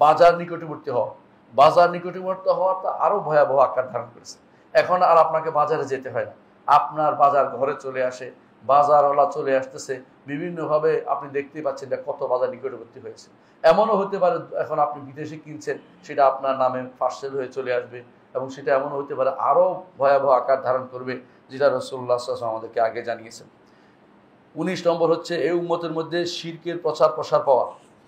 বাজার নিকটবর্তী হওয়া। বাজার নিকটবর্তী হওয়াটা আরো ভয়াবহ আকার ধারণ করেছে। এখন আর আপনাকে বাজারে যেতে হয় না, আপনার বাজার ঘরে চলে আসে, বাজারওয়ালা চলে আসতেছে, বিভিন্নভাবে আপনি দেখতেই পাচ্ছেন যে কত বাজার নিকটবর্তী হয়েছে। এমনও হতে পারে এখন আপনি বিদেশে কিনছেন, সেটা আপনার নামে পার্সেল হয়ে চলে আসবে, এবং সেটা এমনও হতে পারে আরও ভয়াবহ আকার ধারণ করবে, যেটা রাসূলুল্লাহ সাল্লাল্লাহু আলাইহি ওয়াসাল্লাম আমাদেরকে আগে জানিয়েছেন। 19 নম্বর হচ্ছে এই উম্মতের মধ্যে শিরকের প্রচার প্রসার পাওয়া।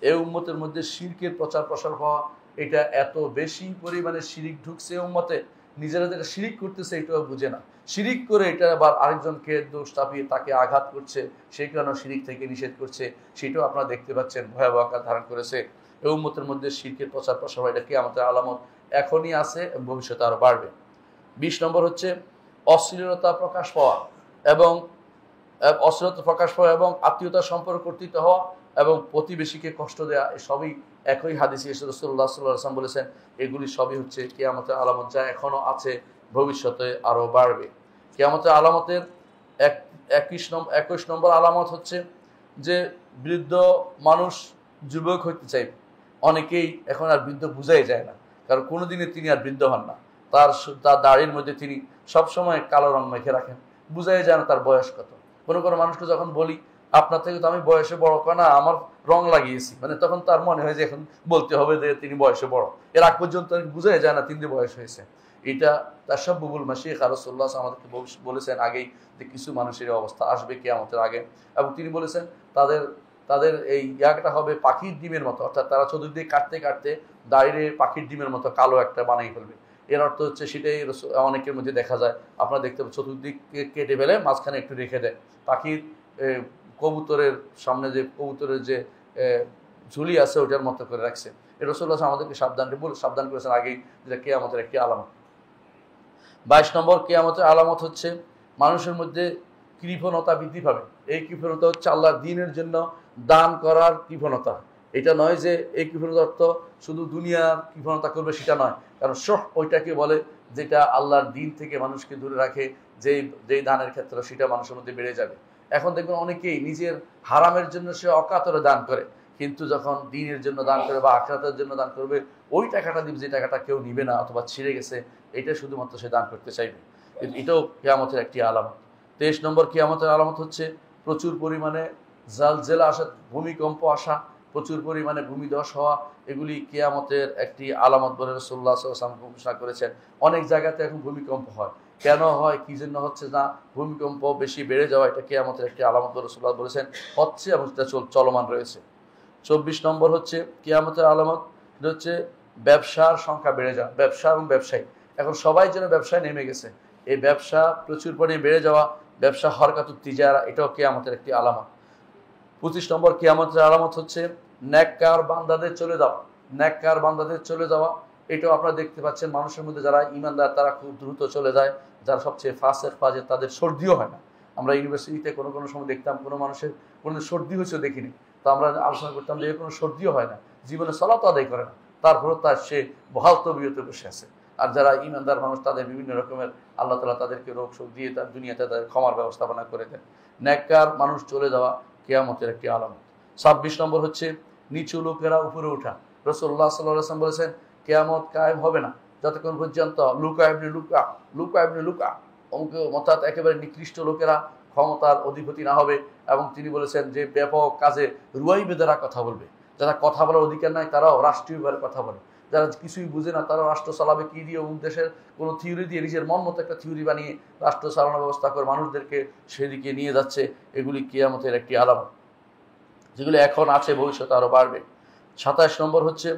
এই উম্মতের মধ্যে শিরকের প্রচার প্রসার পাওয়া, এটা এত বেশি পরিমাণে শিরিক ঢুকছে উম্মতে, নিজেরা যেটা শিরিক করতেছে এটাও বুঝে না, শিরিক করে এটা আবার আরেকজনকে দোষ চাপিয়ে তাকে আঘাত করছে, সেই কারণে শিরিক থেকে নিষেধ করছে, সেটাও আপনারা দেখতে পাচ্ছেন ভয়াবহ আকার ধারণ করেছে। এই উম্মতের মধ্যে শিরকের প্রচার প্রসার হয়, এটা কিয়ামতের আলামত, এখনই আছে এবং ভবিষ্যতে আরও বাড়বে। 20 নম্বর হচ্ছে অশ্লীলতা প্রকাশ পাওয়া এবং অশ্লীলতা প্রকাশ পাওয়া এবং আত্মীয়তার সম্পর্ক কর্তৃত্ব হওয়া এবং প্রতিবেশীকে কষ্ট দেওয়া, সবই একই হাদিসে রাসূলুল্লাহ সাল্লাল্লাহু আলাইহি ওয়াসাল্লাম বলেছেন এগুলি সবই হচ্ছে কিয়ামতের আলামত, যা এখনও আছে, ভবিষ্যতে আরও বাড়বে। কিয়ামতের আলামতের 21 নম্বর আলামত হচ্ছে যে বৃদ্ধ মানুষ যুবক হইতে চাইবে। অনেকেই এখন আর বৃদ্ধ বুঝাই যায় না, কারণ কোনোদিনে তিনি আর বৃদ্ধ হন না, তার দাড়ির মধ্যে তিনি সবসময় কালো রং মেখে রাখেন, বুঝাই যায় না তার বয়স কত। কোনো কোনো মানুষকে যখন বলি আপনার থেকে তো আমি বয়সে বড়, না আমার রং লাগিয়েছি, মানে তখন তার মনে হয় যে এখন বলতে হবে যে তিনি বয়সে বড়, এর আগ পর্যন্ত বুঝাই যায় না তিনি বয়স হয়েছে। এটা তাশাব্বুহুল মাশাইখ রাসূলুল্লাহ আমাদেরকে বলেছেন আগেই যে কিছু মানুষের অবস্থা আসবে কিয়ামতের আগে, এবং তিনি বলেছেন তাদের তাদের এই ইয়াটা হবে পাখির ডিমের মতো, অর্থাৎ তারা চতুর্দিকে কাটতে কাটতে দাঁড়িয়ে পাখির ডিমের মতো কালো একটা বানাই ফেলবে। এর অর্থ হচ্ছে সেটাই অনেকের মধ্যে দেখা যায়, আপনারা দেখতে পাবেন চতুর্দিকে কেটে ফেলে মাঝখানে একটু রেখে দেয়, পাখির কবুতরের সামনে যে কবুতরের যে ঝুলি আছে ওটার মতো করে রাখছে। এটা রাসূলুল্লাহ আমাদেরকে সাবধান করেছেন আগেই, যেটা কিয়ামতের একটি আলামত। 22 নম্বর কিয়ামতের আলামত হচ্ছে মানুষের মধ্যে কৃপণতা বৃদ্ধি পাবে। এই কৃপণতা হচ্ছে আল্লাহর দ্বীনের জন্য দান করার কৃপণতা। এটা নয় যে এই কৃপণতা অর্থ শুধু দুনিয়ার কৃপণতা করবে, সেটা নয়, কারণ শহ ওইটাকে বলে যেটা আল্লাহর দ্বীন থেকে মানুষকে দূরে রাখে, যেই দানের ক্ষেত্রে সেটা মানুষের মধ্যে বেড়ে যাবে। এখন দেখবেন অনেকেই নিজের হারামের জন্য সে অকাতরে দান করে, কিন্তু যখন দ্বীনের জন্য দান করে বা আখিরাতের জন্য দান করবে, ওই টাকাটা দিবে যে টাকাটা কেউ নিবে না অথবা ছিঁড়ে গেছে, এটা শুধুমাত্র সে দান করতে চাইবে। কিন্তু এটাও কিয়ামতের একটি আলামত। 23 নম্বর কিয়ামতের আলামত হচ্ছে প্রচুর পরিমাণে জালজালা আসা, ভূমিকম্প আসা, প্রচুর পরিমাণে ভূমিধস হওয়া, এগুলি কিয়ামতের একটি আলামত বলে রাসূলুল্লাহ সাল্লাল্লাহু আলাইহি ওয়াসাল্লাম ঘোষণা করেছেন। অনেক জায়গাতে এখন ভূমিকম্প হয়, কেন হয় কি জন্য হচ্ছে না, ভূমিকম্প বেশি বেড়ে যাওয়া, এটা কিয়ামতের একটি আলামত বলে রাসূলুল্লাহ বলেছেন, হচ্ছে এবং সেটা চলমান রয়েছে। 24 নম্বর হচ্ছে কিয়ামতের আলামত, এটা হচ্ছে ব্যবসার সংখ্যা বেড়ে যাওয়া, ব্যবসা এবং ব্যবসায়ী, এখন সবাই যেন ব্যবসায় নেমে গেছে, এই ব্যবসা প্রচুর পরিমাণে বেড়ে যাওয়া, ব্যবসা হরকাতুত তিজারা, এটাও কিয়ামতের একটি আলামত। 25 নম্বর কিয়ামতের আলামত হচ্ছে নেককার বান্দাদের চলে যাওয়া, নেককার বান্দাদের চলে যাওয়া, এটাও আপনারা দেখতে পাচ্ছেন মানুষের মধ্যে যারা ঈমানদার তারা খুব দ্রুত চলে যায়, যারা সবচেয়ে ফাসেক ফাজের তাদের সর্দিও হয় না। আমরা ইউনিভার্সিটিতে কোনো কোনো সময় দেখতাম কোনো মানুষের কোনো সর্দি হয়েছে দেখিনি, তো আমরা আলোচনা করতাম যে কোনো সর্দিও হয় না, জীবনে সালাত আদায় করে না, তারপরও সে বহাল তবিয়তে বসে আছে। আর যারা ঈমানদার মানুষ তাদের বিভিন্ন রকমের আল্লাহ তাআলা তাদেরকে রোগ শোক দিয়ে তার দুনিয়াতে তাদের ক্ষমার ব্যবস্থাপনা করে দেন। নেককার মানুষ চলে যাওয়া কিয়ামতের একটি আলামত। 26 নম্বর হচ্ছে নিচু লোকেরা উপরে ওঠা। রাসূলুল্লাহ সাল্লাল্লাহু আলাইহি ওয়াসাল্লাম বলেছেন কিয়ামত কায়েম হবে না যতক্ষণ পর্যন্ত লুকা ইবনে লুকা অর্থাৎ একেবারে নিকৃষ্ট লোকেরা ক্ষমতার অধিপতি না হবে, এবং তিনি বলেছেন যে ব্যাপক কাজে রুয়াইবেদারা কথা বলবে, যারা কথা বলার অধিকার নাই তারাও রাষ্ট্রীয়ভাবে কথা বলে, যারা কিছুই বুঝে না তারা রাষ্ট্র চালাবে কি দিয়ে, অমুক দেশের কোনো থিওরি দিয়ে নিজের মন মতো একটা থিওরি বানিয়ে রাষ্ট্র চালানোর ব্যবস্থা করে মানুষদেরকে সেদিকে নিয়ে যাচ্ছে, এগুলি কিয়ামতের একটি আলামত, যেগুলি এখন আছে, ভবিষ্যতে আরও বাড়বে। 27 নম্বর হচ্ছে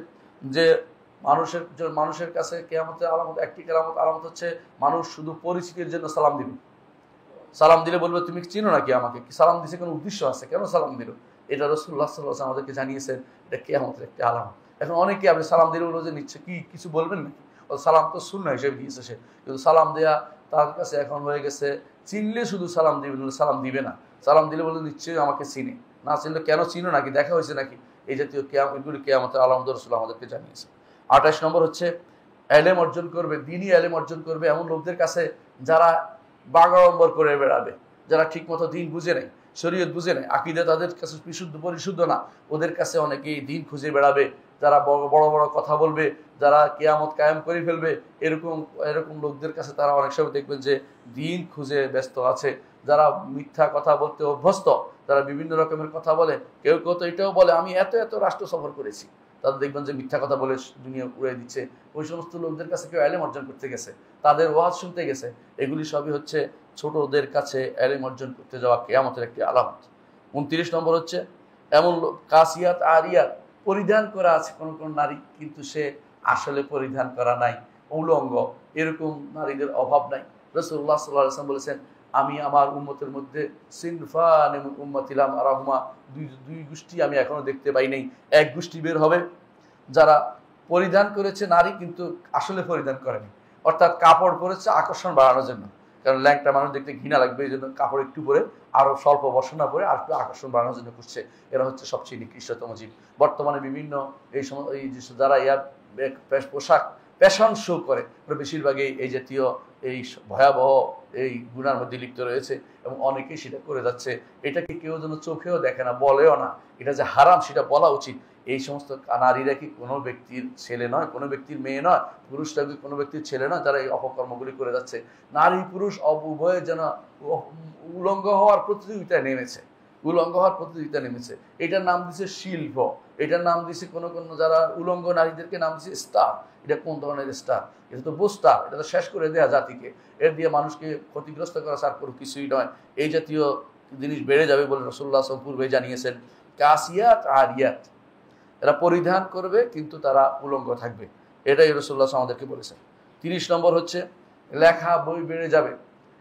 যে মানুষের কাছে কিয়ামতের আলামত একটি আলামত হচ্ছে মানুষ শুধু পরিচিতির জন্য সালাম দিবে, সালাম দিলে বলবে তুমি চিনো নাকি আমাকে, কি সালাম দিছে কোনো উদ্দেশ্য আছে, কেন সালাম দিল, এটা রাসূলুল্লাহ সাল্লাল্লাহু আলাইহি ওয়াসাল্লাম আমাদেরকে জানিয়েছেন, এটা কিয়ামতের একটি আলামত। এখন অনেকে আপনি সালাম দিলে বলবো যে নিচ্ছে কি কিছু বলবেন নাকি, ও সালাম তো সুন্নাহ হিসেবে দিয়েছে সে, কিন্তু সালাম দেয়া তার কাছে এখন হয়ে গেছে চিনলে শুধু সালাম দিবে, সালাম দিবে না, সালাম দিলে বলবে নিশ্চয়ই আমাকে চিনে, না চিনলে কেন চিনো নাকি, দেখা হয়েছে নাকি, এই জাতীয় এগুলি কিয়ামতের আলামত রাসূলুল্লাহ আমাদেরকে জানিয়েছে। 28 নম্বর হচ্ছে এলেম অর্জন করবে, দ্বীনি এলেম অর্জন করবে এমন লোকদের কাছে যারা বাগাড়ম্বর করে বেড়াবে, যারা ঠিকমতো দ্বীন বুঝে নেই, শরীয়ত বুঝে নেয়, আকীদা তাদের কাছে বিশুদ্ধ পরিশুদ্ধ না, ওদের কাছে অনেকেই দিন খুঁজে বেড়াবে, যারা বড় বড় কথা বলবে, যারা কিয়ামত কায়েম করে ফেলবে, এরকম এরকম লোকদের কাছে তারা অনেক সময় দেখবেন যে দিন খুঁজে ব্যস্ত আছে। যারা মিথ্যা কথা বলতে অভ্যস্ত, যারা বিভিন্ন রকমের কথা বলে, কেউ কেউ তো এটাও বলে আমি এত এত রাষ্ট্র সফর করেছি, তাদের দেখবেন যে মিথ্যা কথা বলে দুনিয়া উড়িয়ে দিচ্ছে। ওই সমস্ত লোকদের কাছে কেউ এলেম অর্জন করতে গেছে, তাদের ওয়াজ শুনতে গেছে, এগুলি সবই হচ্ছে ছোটদের কাছে এলেম অর্জন করতে যাওয়া কিয়ামতের একটি আলামত। 29 নম্বর হচ্ছে এমন কাসিয়াত আরিয়াত, পরিধান করা আছে কোন কোন নারী, কিন্তু সে আসলে পরিধান করা নাই, উলঙ্গ, এরকম নারীদের অভাব নাই। রাসূলুল্লাহ সাল্লাল্লাহু আলাইহি ওয়াসাল্লাম বলেছেন আমি আমার উম্মতের মধ্যে সিনফান উম্মতিলাম আরাহুমা, দুই গোষ্ঠী আমি এখনো দেখতে পাই নাই। এক গোষ্ঠী বের হবে যারা পরিধান করেছে নারী কিন্তু আসলে পরিধান করেনি, অর্থাৎ কাপড় পরেছে আকর্ষণ বাড়ানোর জন্য, কারণ ল্যাংটা মানুষ দেখতে ঘৃণা লাগবে, এই জন্য কাপড় একটু পরে আরো স্বল্প বসনা পরে আর একটু আকর্ষণ বাড়ানোর জন্য করছে। এরা হচ্ছে সবচেয়ে নিকৃষ্টতম জীব। বর্তমানে বিভিন্ন এই সময় এই যারা ইয়ার পোশাক ফ্যাশন শো করে, বেশিরভাগই এই জাতীয় এই ভয়াবহ এই গুনার মধ্যে লিপ্ত রয়েছে এবং অনেকেই সেটা করে যাচ্ছে। এটাকে কেউ যেন চোখেও দেখে না, বলেও না, এটা যে হারাম সেটা বলা উচিত। এই সমস্ত নারীরা কি কোনো ব্যক্তির ছেলে নয়, কোনো ব্যক্তির মেয়ে নয়, পুরুষরা কি কোনো ব্যক্তির ছেলে নয়, যারা এই অপকর্মগুলি করে যাচ্ছে। নারী পুরুষ উভয়ে যেন উলঙ্গ হওয়ার প্রতিযোগিতায় নেমেছে, উলঙ্গ হওয়ার প্রতিযোগিতা নেমেছে। এটার নাম দিছে শিল্প, এটার নাম দিছে কোনো কোনো যারা উলঙ্গ নারীদেরকে নাম দিছে স্টার। এটা কোন ধরনের স্টার? এটা তো বুস্টার, এটা তো শেষ করে দেয়া জাতিকে, এর দিয়ে মানুষকে ক্ষতিগ্রস্ত করা ছাড়া কোনো কিছুই নয়। এই জাতীয় জিনিস বেড়ে যাবে বলে রাসূলুল্লাহ সাল্লাল্লাহু আলাইহি ওয়াসাল্লাম পূর্বে জানিয়েছেন। কাসিয়াত আরিয়াত, এরা পরিধান করবে কিন্তু তারা উলঙ্গ থাকবে, এটাই রাসূলুল্লাহ আমাদেরকে বলেছেন। 30 নম্বর হচ্ছে লেখা বই বেড়ে যাবে।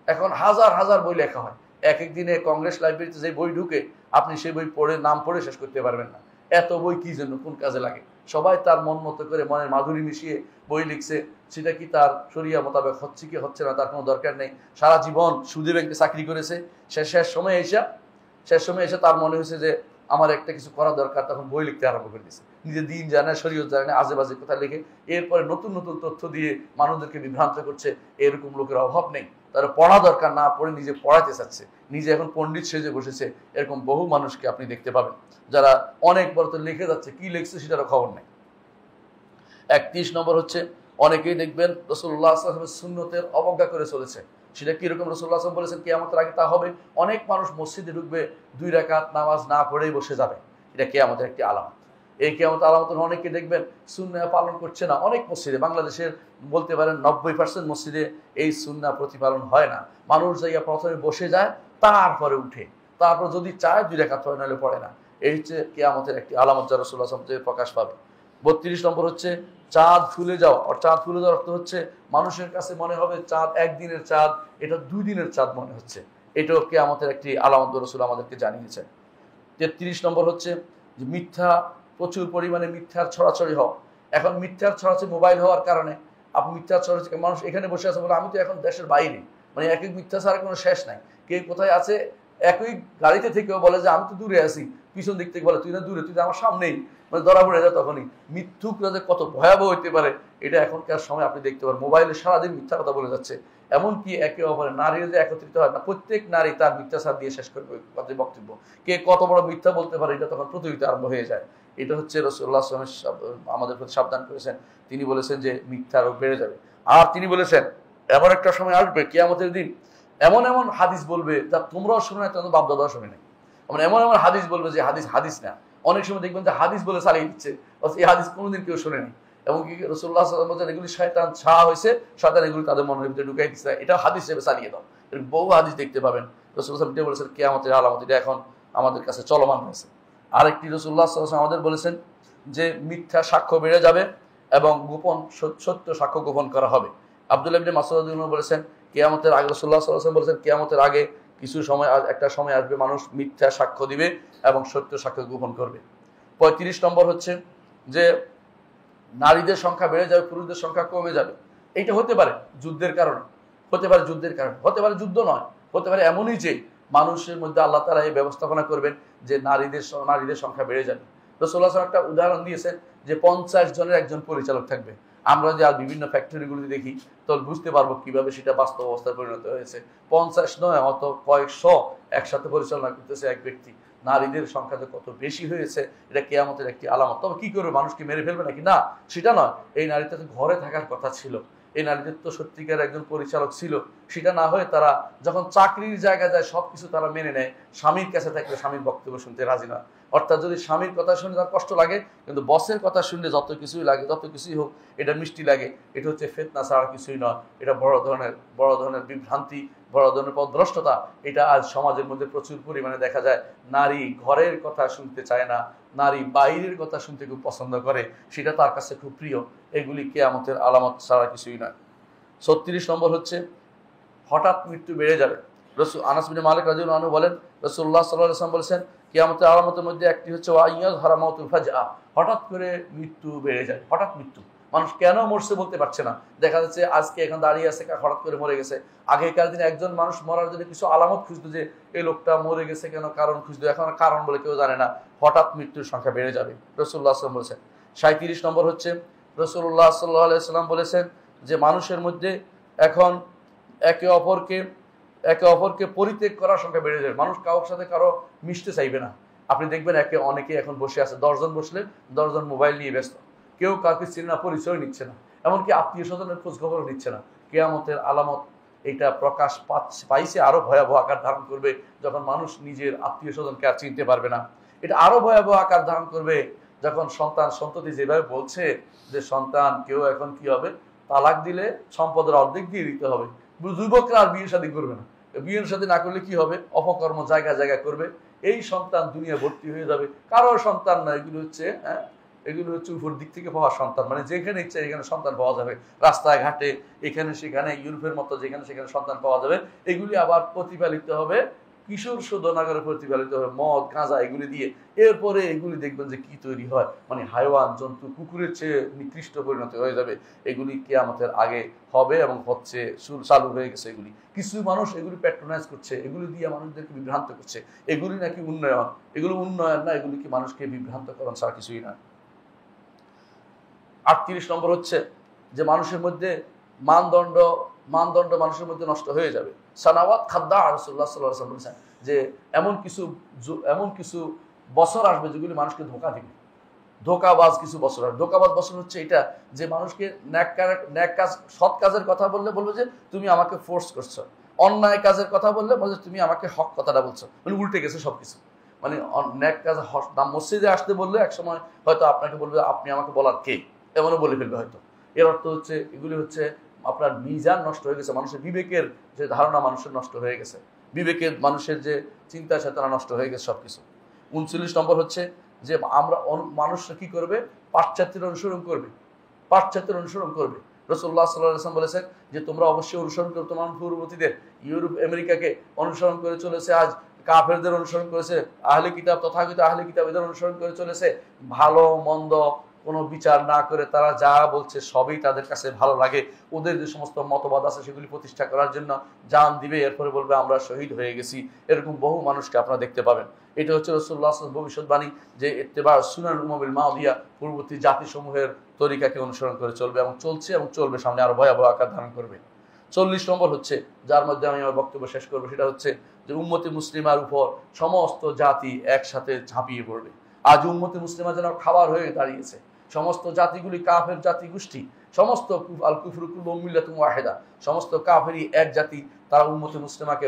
এখন হাজার হাজার বই লেখা হয়, এক এক দিনে কংগ্রেস লাইব্রেরিতে যে বই ঢুকে আপনি সেই বই পড়ে নাম পড়ে শেষ করতে পারবেন না। এত বই কি জন্য, কোন কাজে লাগে? সবাই তার মন মতো করে মনের মাধুরী মিশিয়ে বই লিখছে, সেটা কি তার শরিয়া মোতাবেক হচ্ছে কি হচ্ছে না তার কোনো দরকার নেই। সারা জীবন সুদী ব্যাংকে চাকরি করেছে, শেষ সময় এসে তার মনে হয়েছে যে আমার একটা কিছু করা দরকার, তখন বই লিখতে আরম্ভ করে দিয়েছে। নিজে দিন জানে, শরীয়ত জানে, আজে বাজে কথা লিখে এরপরে নতুন নতুন তথ্য দিয়ে মানুষদেরকে বিভ্রান্ত করছে। এরকম লোকের অভাব নেই, তারা পড়া দরকার না পড়ে নিজে পড়াতে চাচ্ছে, নিজে এখন পণ্ডিত সেজে বসেছে। এরকম বহু মানুষকে আপনি দেখতে পাবেন যারা অনেক বড় তো লিখে যাচ্ছে, কি লিখছে সেটারও খবর নেই। 31 নম্বর হচ্ছে অনেকেই দেখবেন রাসূলুল্লাহ সাল্লাল্লাহু আলাইহি ওয়াসাল্লামের সুন্নতের অবজ্ঞা করে চলেছে। সেটা কিরকম? রাসূলুল্লাহ সাল্লাল্লাহু আলাইহি ওয়াসাল্লাম বলেছেন কিয়ামতের আগে তা হবে, অনেক মানুষ মসজিদে ঢুকবে 2 রাকাত নামাজ না পড়েই বসে যাবে। এটা কিয়ামতের একটি আলামত। এই কিয়ামতের আলামত অনেকে দেখবেন সুন্নাহ পালন করছে না। অনেক মসজিদে, বাংলাদেশের বলতে পারেন 90% মসজিদে এই সুন্নাহ প্রতিপালন হয় না। মানুষ যাইয়া প্রথমে বসে যায়, তারপরে উঠে, তারপর যদি চায় 2 রাকাত পড়ে, নাহলে পড়ে না। এই হচ্ছে কিয়ামতের একটি আলামত যা রাসূলুল্লাহ সাল্লাল্লাহু আলাইহি ওয়াসাল্লাম প্রকাশ পাবে। 32 নম্বর হচ্ছে চাঁদ ফুলে যাওয়া। আর চাঁদ ফুলে যাওয়ার অর্থ হচ্ছে মানুষের কাছে মনে হবে চাঁদ একদিনের চাঁদ, এটা 2 দিনের চাঁদ মনে হচ্ছে। এটাও কিয়ামতের একটি আলামত রাসূল আমাদেরকে জানিয়েছেন। 33 নম্বর হচ্ছে যে মিথ্যা, প্রচুর পরিমাণে মিথ্যার ছড়াছড়ি হওয়া। এখন মিথ্যার ছড়াছড়ি মোবাইল হওয়ার কারণে আপনি মিথ্যার ছড়াছড়ি, মানুষ এখানে বসে আছে বলে আমি তো এখন দেশের বাইরে, মানে এক এক মিথ্যা ছাড়া কোনো শেষ নাই। কে কোথায় আছে, একই গাড়িতে থেকেও বলে যে আমি তো দূরে আছি, পিছন দিক থেকে বলে তুই না দূরে, তুই তো আমার সামনেই, মানে ধরা পড়ে যায়। তখনই মিথ্যুকরা যে কত ভয়াবহ হইতে পারে এটা এখনকার সময় আপনি দেখতে পারেন। মোবাইলে সারাদিন মিথ্যা কথা বলে যাচ্ছে, এমনকি একে অপরে নারীরা যে একত্রিত হয় না, প্রত্যেক নারী তার মিথ্যাচার দিয়ে শেষ করবে বক্তব্য। কে কত বড় মিথ্যা বলতে পারে এটা তখন প্রতিযোগিতা আরম্ভ হয়ে যায়। এটা হচ্ছে রাসূলুল্লাহ সাল্লাল্লাহু আলাইহি ওয়াসাল্লাম আমাদের প্রতি সাবধান করেছেন। তিনি বলেছেন যে মিথ্যা আরো বেড়ে যাবে। আর তিনি বলেছেন এমন একটা সময় আসবে কিয়ামতের দিন, এমন এমন হাদিস বলবে যা তোমরাও শুনে নাই, তোমাদের বাপ-দাদাও শুনে নাই। মানে এমন এমন হাদিস বলবে যে হাদিস না। অনেক সময় দেখবেন যে হাদিস বলে চালিয়ে দিচ্ছে, এই হাদিস কোনোদিন কেউ শোনেনি। এবং কি রাসূলুল্লাহ সাল্লাল্লাহু আলাইহি ওয়াসাল্লাম এগুলি শয়তান ছায়া হয়েছে, শয়তান এগুলি তাদের মনের ভিতরে ঢুকাই দিচ্ছে, এটা হাদিস হিসেবে চালিয়ে দাও। এর বহু হাদিস দেখতে পাবেন। রাসূলুল্লাহ সাল্লাল্লাহু আলাইহি ওয়াসাল্লাম বলেছেন কিয়ামতের আলামত, এটা এখন আমাদের কাছে চলমান হয়েছে। আরেকটি রাসূলুল্লাহ সাল্লাল্লাহু আলাইহি ওয়াসাল্লাম আমাদের বলেছেন যে মিথ্যা সাক্ষ্য বেড়ে যাবে এবং গোপন সত্য সাক্ষ্য গোপন করা হবে। আব্দুল্লাহ ইবনে মাসউদ রাদিয়াল্লাহু বলেছেন কিয়ামতের আগে, রাসূলুল্লাহ সাল্লাল্লাহু আলাইহি ওয়াসাল্লাম বলেছেন কিয়ামতের আগে কিছু সময়, একটা সময় আসবে মানুষ মিথ্যা সাক্ষ্য দিবে এবং সত্য সাক্ষ্য গোপন করবে। 35 নম্বর হচ্ছে যে নারীদের সংখ্যা বেড়ে যাবে, পুরুষদের সংখ্যা কমে যাবে। এইটা হতে পারে যুদ্ধের কারণে, হতে পারে যুদ্ধ নয়, হতে পারে এমনই যে মানুষের মধ্যে আল্লাহ তাআলা এই ব্যবস্থাপনা করবেন যে নারীদের সংখ্যা বেড়ে যাবে। রাসূলুল্লাহ সাল্লাল্লাহু আলাইহি ওয়াসাল্লাম একটা উদাহরণ দিয়েছেন যে 50 জনের একজন পরিচালক থাকবে। আমরা যে আর বিভিন্ন ফ্যাক্টরিগুলি দেখি তাহলে বুঝতে পারবো কিভাবে সেটা বাস্তব অবস্থায় পরিণত হয়েছে। 50 নয় অত কয়েকশো একসাথে পরিচালনা করতেছে এক ব্যক্তি। নারীদের সংখ্যা যে কত বেশি হয়েছে এটা কিয়ামতের একটি আলামত। তবে কি করবে, মানুষকে মেরে ফেলবে নাকি? না, সেটা নয়। এই নারীটা তো ঘরে থাকার কথা ছিল, এই নারীদের তো সত্যিকার একজন পরিচালক ছিল। সেটা না হয়ে তারা যখন চাকরির জায়গায় যায় সবকিছু তারা মেনে নেয়, স্বামীর কাছে থাকলে স্বামীর বক্তব্য শুনতে রাজি নয়। অর্থাৎ যদি স্বামীর কথা শুনে তার কষ্ট লাগে, কিন্তু বসের কথা শুনলে যত কিছুই লাগে, যত কিছুই হোক এটা মিষ্টি লাগে। এটা হচ্ছে ফিতনা ছাড়া কিছুই নয়। এটা বড় ধরনের বিভ্রান্তি, বড় ধরনের পথভ্রষ্টতা। এটা আজ সমাজের মধ্যে প্রচুর পরিমাণে দেখা যায়। নারী ঘরের কথা শুনতে চায় না, নারী বাইরের কথা শুনতে খুব পছন্দ করে, সেটা তার কাছে খুব প্রিয়। এগুলি কিয়ামতের আলামত ছাড়া কিছুই নয়। 36 নম্বর হচ্ছে হঠাৎ মৃত্যু বেড়ে যাবে। রসুল আনাস বিন মালিক রাদিয়াল্লাহু আনহু বলেন, রাসূলুল্লাহ সাল্লাল্লাহু আলাইহি ওয়াসাল্লাম বলেছেন, কিয়ামতের আলামতের মধ্যে একটি হচ্ছে ওয়াইয়াজ হারামাতুল ফাজআ, হঠাৎ করে মৃত্যু বেড়ে যায়। হঠাৎ মৃত্যু, মানুষ কেন মরছে বলতে পারছে না। দেখা যাচ্ছে আজকে এখানে দাঁড়িয়ে আছে, হঠাৎ করে মরে গেছে। আগেকার দিনে একজন মানুষ মরার জন্য কিছু আলামত খুঁজতো, যে এই লোকটা মরে গেছে কেন, কারণ খুঁজতো। এখন কারণ বলে কেউ জানে না। হঠাৎ মৃত্যুর সংখ্যা বেড়ে যাবে, রাসূলুল্লাহ সাল্লাল্লাহু আলাইহি ওয়াসাল্লাম বলেছেন। 37 নম্বর হচ্ছে রাসূলুল্লাহ সাল্লাল্লাহু আলাইহি ওয়াসাল্লাম বলেছেন যে মানুষের মধ্যে এখন একে অপরকে পরিত্যাগ করার সংখ্যা বেড়ে যাবে। মানুষ কারোর সাথে কারো মিশতে চাইবে না। আপনি দেখবেন অনেকে এখন বসে আছে, 10 জন বসলে 10 জন মোবাইল নিয়ে ব্যস্ত, কেউ কাউকে চেনে না, পরিচয় নিচ্ছে না, এমনকি আত্মীয় স্বজনের খোঁজ খবর নিচ্ছে না। কিয়ামতের আলামত এটা প্রকাশ পাইছে, আরো ভয়াবহ আকার ধারণ করবে যখন মানুষ নিজের আত্মীয় স্বজনকে আর চিনতে পারবে না। এটা আরো ভয়াবহ আকার ধারণ করবে যখন সন্ততি যেভাবে বলছে যে সন্তান কেউ এখন কি হবে, তালাক দিলে সম্পদের অর্ধেক দিয়ে দিতে হবে। যুবকরা আর বিয়ে শাদী করবে না, বিয়ের শাদী না করলে কি হবে, অপকর্ম জায়গা জায়গা করবে। এই সন্তান দুনিয়া ভর্তি হয়ে যাবে। কারোর সন্তান না, এগুলো হচ্ছে উপর দিক থেকে পাওয়া সন্তান। মানে যেখানে ইচ্ছা এখানে সন্তান পাওয়া যাবে, রাস্তায় ঘাটে এখানে সেখানে, ইউরোপের মতো যেখানে সেখানে সন্তান পাওয়া যাবে। এগুলি আবার প্রতিপালিত হবে কিশোর শোধনাগারে, প্রতিপালিত হবে মদ গাঁজা এগুলি দিয়ে। এরপরে এগুলি দেখবেন যে কি তৈরি হয়, মানে হাইওয়ান জন্তু কুকুরের চেয়ে নিকৃষ্ট পরিণতি হয়ে যাবে। এগুলি কিয়ামতের আগে হবে এবং হচ্ছে, চালু হয়ে গেছে। এগুলি কিছু মানুষ এগুলি প্যাট্রোনাইজ করছে, এগুলি দিয়ে মানুষদেরকে বিভ্রান্ত করছে। এগুলি নাকি উন্নয়ন, এগুলো উন্নয়ন না, এগুলি কি মানুষকে বিভ্রান্তকরণ ছাড়া কিছুই না। 38 নম্বর হচ্ছে যে মানুষের মধ্যে মানদণ্ড মানুষের মধ্যে নষ্ট হয়ে যাবে। সানাওয়াত খাদ্দা রাসূলুল্লাহ সাল্লাল্লাহু আলাইহি ওয়াসাল্লাম বলেছেন যে এমন কিছু বছর আসবে যেগুলি মানুষকে ধোঁকা দিবে। ধোঁকাবাজ কিছু বছর আসবে। ধোঁকাবাজ বছর হচ্ছে এটা যে মানুষকে ন্যাক কাজ, সৎ কাজের কথা বললে বলবে যে তুমি আমাকে ফোর্স করছো, অন্যায় কাজের কথা বললে বলছে তুমি আমাকে হক কথাটা বলছো। মানে উল্টে গেছে সবকিছু। মানে ন্যাক কাজ, মসজিদে আসতে বললে এক সময় হয়তো আপনাকে বলবে আপনি আমাকে বলার কে, এমনও বলে ফেলবে হয়তো। এর অর্থ হচ্ছে এগুলি হচ্ছে আপনার মিজান নষ্ট হয়ে গেছে, মানুষের বিবেকের যে ধারণা মানুষের নষ্ট হয়ে গেছে, বিবেকের মানুষের যে চিন্তা চেতনা নষ্ট হয়ে গেছে সবকিছু। 39 নম্বর হচ্ছে যে মানুষরা কি করবে, পাশ্চাত্যের অনুসরণ করবে। রাসূলুল্লাহ সাল্লাল্লাহু আলাইহি ওয়াসাল্লাম বলেছেন যে তোমরা অবশ্যই অনুসরণ করো তোমার পূর্ববর্তীদের। ইউরোপ আমেরিকাকে অনুসরণ করে চলেছে, আজ কাফেরদের অনুসরণ করেছে, আহলে কিতাব তথাকথিত আহলে কিতাব এদের অনুসরণ করে চলেছে। ভালো মন্দ কোনো বিচার না করে তারা যা বলছে সবই তাদের কাছে ভালো লাগে। ওদের যে সমস্ত মতবাদ আছে সেগুলি প্রতিষ্ঠা করার জন্য জান দিবে, এরপরে বলবে আমরা শহীদ হয়ে গেছি। এরকম বহু মানুষকে আপনারা দেখতে পাবেন। এটা হচ্ছে রাসূলুল্লাহ সাল্লাল্লাহু আলাইহি ওয়াসাল্লাম ভবিষ্যৎবাণী যে ইত্তেবা সুনান উমামিল মাদিয়া, পূর্ববর্তী জাতিসমূহের তরিকাকে অনুসরণ করে চলবে এবং চলছে এবং চলবে, সামনে আরো ভয়াবহ আকার ধারণ করবে। 40 নম্বর হচ্ছে যার মধ্যে আমি আমার বক্তব্য শেষ করবো, সেটা হচ্ছে যে উম্মতে মুসলিমার উপর সমস্ত জাতি একসাথে ঝাঁপিয়ে পড়বে। আজ উম্মতে মুসলিমা যেন খাবার হয়ে দাঁড়িয়েছে। সমস্ত জাতিগুলি কাফের জাতি গোষ্ঠী, সমস্ত আল কুফরু কুল্লুহুম মিল্লাতুন ওয়াহিদা, সমস্ত কাফেরই এক জাতি। তারা উম্মতে মুসলিমাকে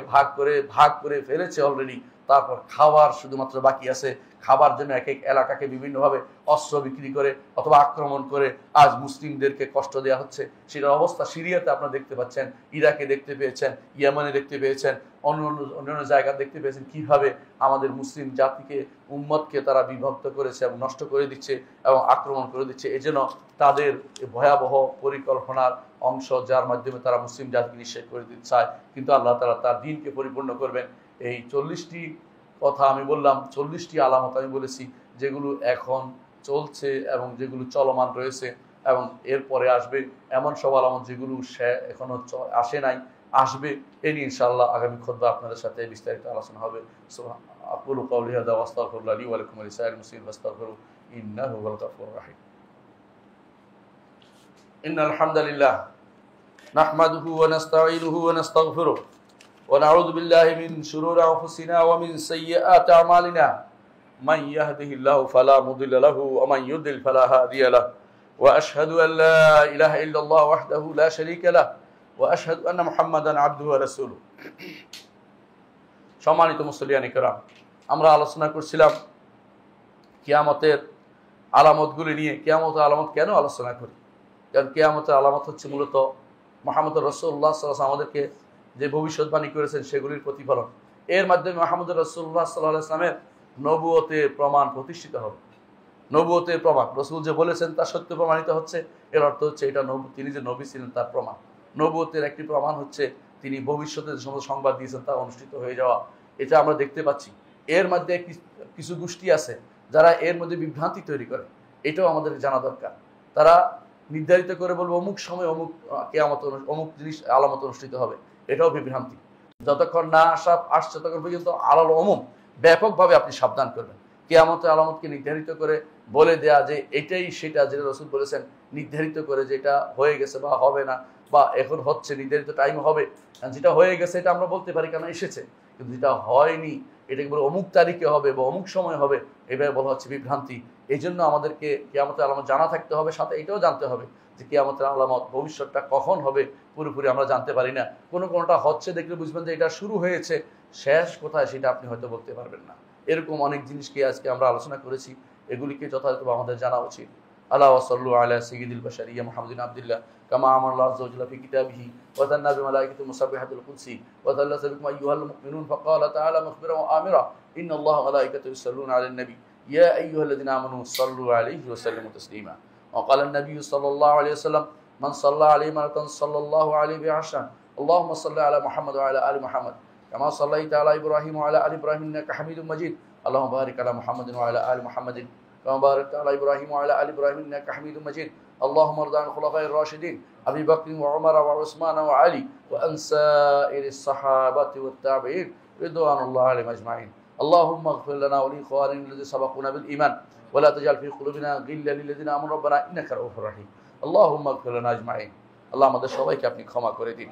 ভাগ করে ফেলেছে অলরেডি। তারপর খাবার শুধুমাত্র বাকি আছে। খাবার জন্য এক এক এলাকাকে বিভিন্নভাবে অস্ত্র বিক্রি করে অথবা আক্রমণ করে আজ মুসলিমদেরকে কষ্ট দেওয়া হচ্ছে। সেটার অবস্থা সিরিয়াতে আপনারা দেখতে পাচ্ছেন, ইরাকে দেখতে পেয়েছেন, ইয়েমেনে দেখতে পেয়েছেন, অন্যান্য জায়গা দেখতে পেয়েছেন কিভাবে আমাদের মুসলিম জাতিকে, উম্মতকে তারা বিভক্ত করেছে এবং নষ্ট করে দিচ্ছে এবং আক্রমণ করে দিচ্ছে। এজন্য তাদের ভয়াবহ পরিকল্পনার অংশ, যার মাধ্যমে তারা মুসলিম জাতিকে নিঃশেষ করে দিতে চায়। কিন্তু আল্লাহ তাআলা তার দ্বীনকে পরিপূর্ণ করবেন। এই 40টি কথা আমি বললাম, 40টি আলামত আমি বলেছি, যেগুলো এখন চলছে এবং যেগুলো চলমান রয়েছে এবং এরপরে আসবে। এমন সব আলামত যেগুলো এখনো আসে নাই, আসবে। এ নিয়ে ইনশাআল্লাহ আগামী খুতবা আপনাদের সাথে বিস্তারিত আলোচনা হবে। আকুলু কাওলি হাযা ওয়া আস্তাগফিরুল্লাহ লি ওয়া লাকুম ওয়া লিসাইরিল মুসলিমিন ফাস্তাগফিরু ইন্নাহু হুয়াল গাফুরুর রাহিম। إن الحمد لله نحمده ونستعينه ونستغفره ونعوذ بالله من شرور أنفسنا ومن سيئات أعمالنا من يهده الله فلا مضل له ومن يضلل فلا هادي له وأشهد أن لا إله إلا الله وحده لا شريك له وأشهد أن محمدا عبده ورسوله সম্মানিত মুসলিয়ান ইকরাম, আমরা আলোচনা করছিলাম কিয়ামতের আলামতগুলি নিয়ে। কিয়ামতের আলামত কেন আলোচনা করি? কারণ কিয়ামতের আলামত হচ্ছে মূলত মুহাম্মদ রাসূলুল্লাহ সাল্লাল্লাহু আলাইহি ওয়াসাল্লাম আমাদেরকে যে ভবিষ্যৎবাণী করেছেন সেগুলির প্রতিফলন। এর মাধ্যমে মুহাম্মদ রাসূলুল্লাহ সাল্লাল্লাহু আলাইহি ওয়াসাল্লামের নবুয়তের প্রমাণ প্রতিষ্ঠিত হবে। নবুয়তের প্রমাণ, রাসূল যে বলেছেন তা সত্য প্রমাণিত হচ্ছে। এর অর্থ হচ্ছে এটা তিনি যে নবী ছিলেন তার প্রমাণ। নবুয়তের একটি প্রমাণ হচ্ছে তিনি ভবিষ্যতে যে সমস্ত সংবাদ দিয়েছেন তা অনুষ্ঠিত হয়ে যাওয়া। এটা আমরা দেখতে পাচ্ছি। এর মধ্যে কিছু গোষ্ঠী আছে যারা এর মধ্যে বিভ্রান্তি তৈরি করে, এটাও আমাদের জানা দরকার। তারা নির্ধারিত করে বলবো অমুক সময় অমুক কিয়ামত অমুক জিনিস আলামত অনুষ্ঠিত হবে, এটাও বিভ্রান্তি। যতক্ষণ না আসছে ততক্ষণ পর্যন্ত আলাল অমুক ব্যাপকভাবে আপনি সাবধান করবেন। কিয়ামতের আলামতকে নির্ধারিত করে বলে দেয়া যে এটাই সেটা, যেটা রাসূল বলেছেন, নির্ধারিত করে যে এটা হয়ে গেছে বা হবে না বা এখন হচ্ছে, নির্ধারিত টাইম হবে। যেটা হয়ে গেছে এটা আমরা বলতে পারি কেন এসেছে, কিন্তু যেটা হয়নি এটাকে বলে অমুক তারিখে হবে বা অমুক সময় হবে, এভাবে বলা হচ্ছে বিভ্রান্তি। এই জন্য আমাদেরকে কিয়ামতের আলামত জানা থাকতে হবে, সাথে এটাও জানতে হবে যে কিয়ামতের আলামত ভবিষ্যৎটা কখন হবে পুরোপুরি আমরা জানতে পারি না। কোনোটা হচ্ছে দেখলে বুঝবেন যে এটা শুরু হয়েছে, শেষ কোথায় সেটা আপনি হয়তো বলতে পারবেন না। এরকম অনেক জিনিসকে আজকে আমরা আলোচনা করেছি, এগুলিকে যথাযথভাবে আমাদের জানা উচিত। আল্লাহ ওয়াসাল্লু আলা সাইয়্যিদিল বাশারিয়্যা মুহাম্মাদিন আবদুল্লাহ কামা আমারাল্লাহু আযজা ওয়া জাল্লা ফি কিতাবিহি ওয়া তান্না বিমালাইকাতিহি মুসাব্বিহাতুল কুদসি ওয়া তাল্লাসা বিকুম আইয়ুহাল মুমিনুন ফাকালা তাআলা মুখবিরান ওয়া আমিরা ইন্নাল্লাহা ওয়া মালাইকাতাহু ইউসাল্লুনা আলান নবী ইয়া আইয়ুহাল্লাযিনা আমানু সাল্লু আলাইহি ওয়া সাল্লিমু তাসলিমা ওয়া ক্বালা আন-নাবিয়্যু সাল্লাল্লাহু আলাইহি ওয়াসাল্লাম মান সাল্লা আলাইহি মারাতান সাল্লাল্লাহু আলাইহি বিআশরান আল্লাহুম্মা সাল্লি আলা মুহাম্মাদ ওয়া আলা আলি মুহাম্মাদ কামা সাল্লাইতা আলা ইব্রাহিম ওয়া আলা আলি ইব্রাহিম ইন্নাকা হামিদুম মাজিদ আল্লাহুম্মা বারিক আলা মুহাম্মাদিন ওয়া আলা আলি মুহাম্মাদিন كما باركت على إبراهيم وعلى آل إبراهيم إنك حميد مجيد اللهم ارض عن الخلفاء الراشدين أبي بكر وعمر وعثمان وعلي وعن سائر الصحابة والتابعين رضوان الله عليهم أجمعين اللهم اغفر لنا ولإخواننا الذين سبقونا بالإيمان ولا تجعل في قلوبنا غلا للذين آمنوا ربنا إنك رؤوف رحيم اللهم اغفر لنا أجمعين। আল্লাহ আমাদের সবাইকে আপনি ক্ষমা করে দিন।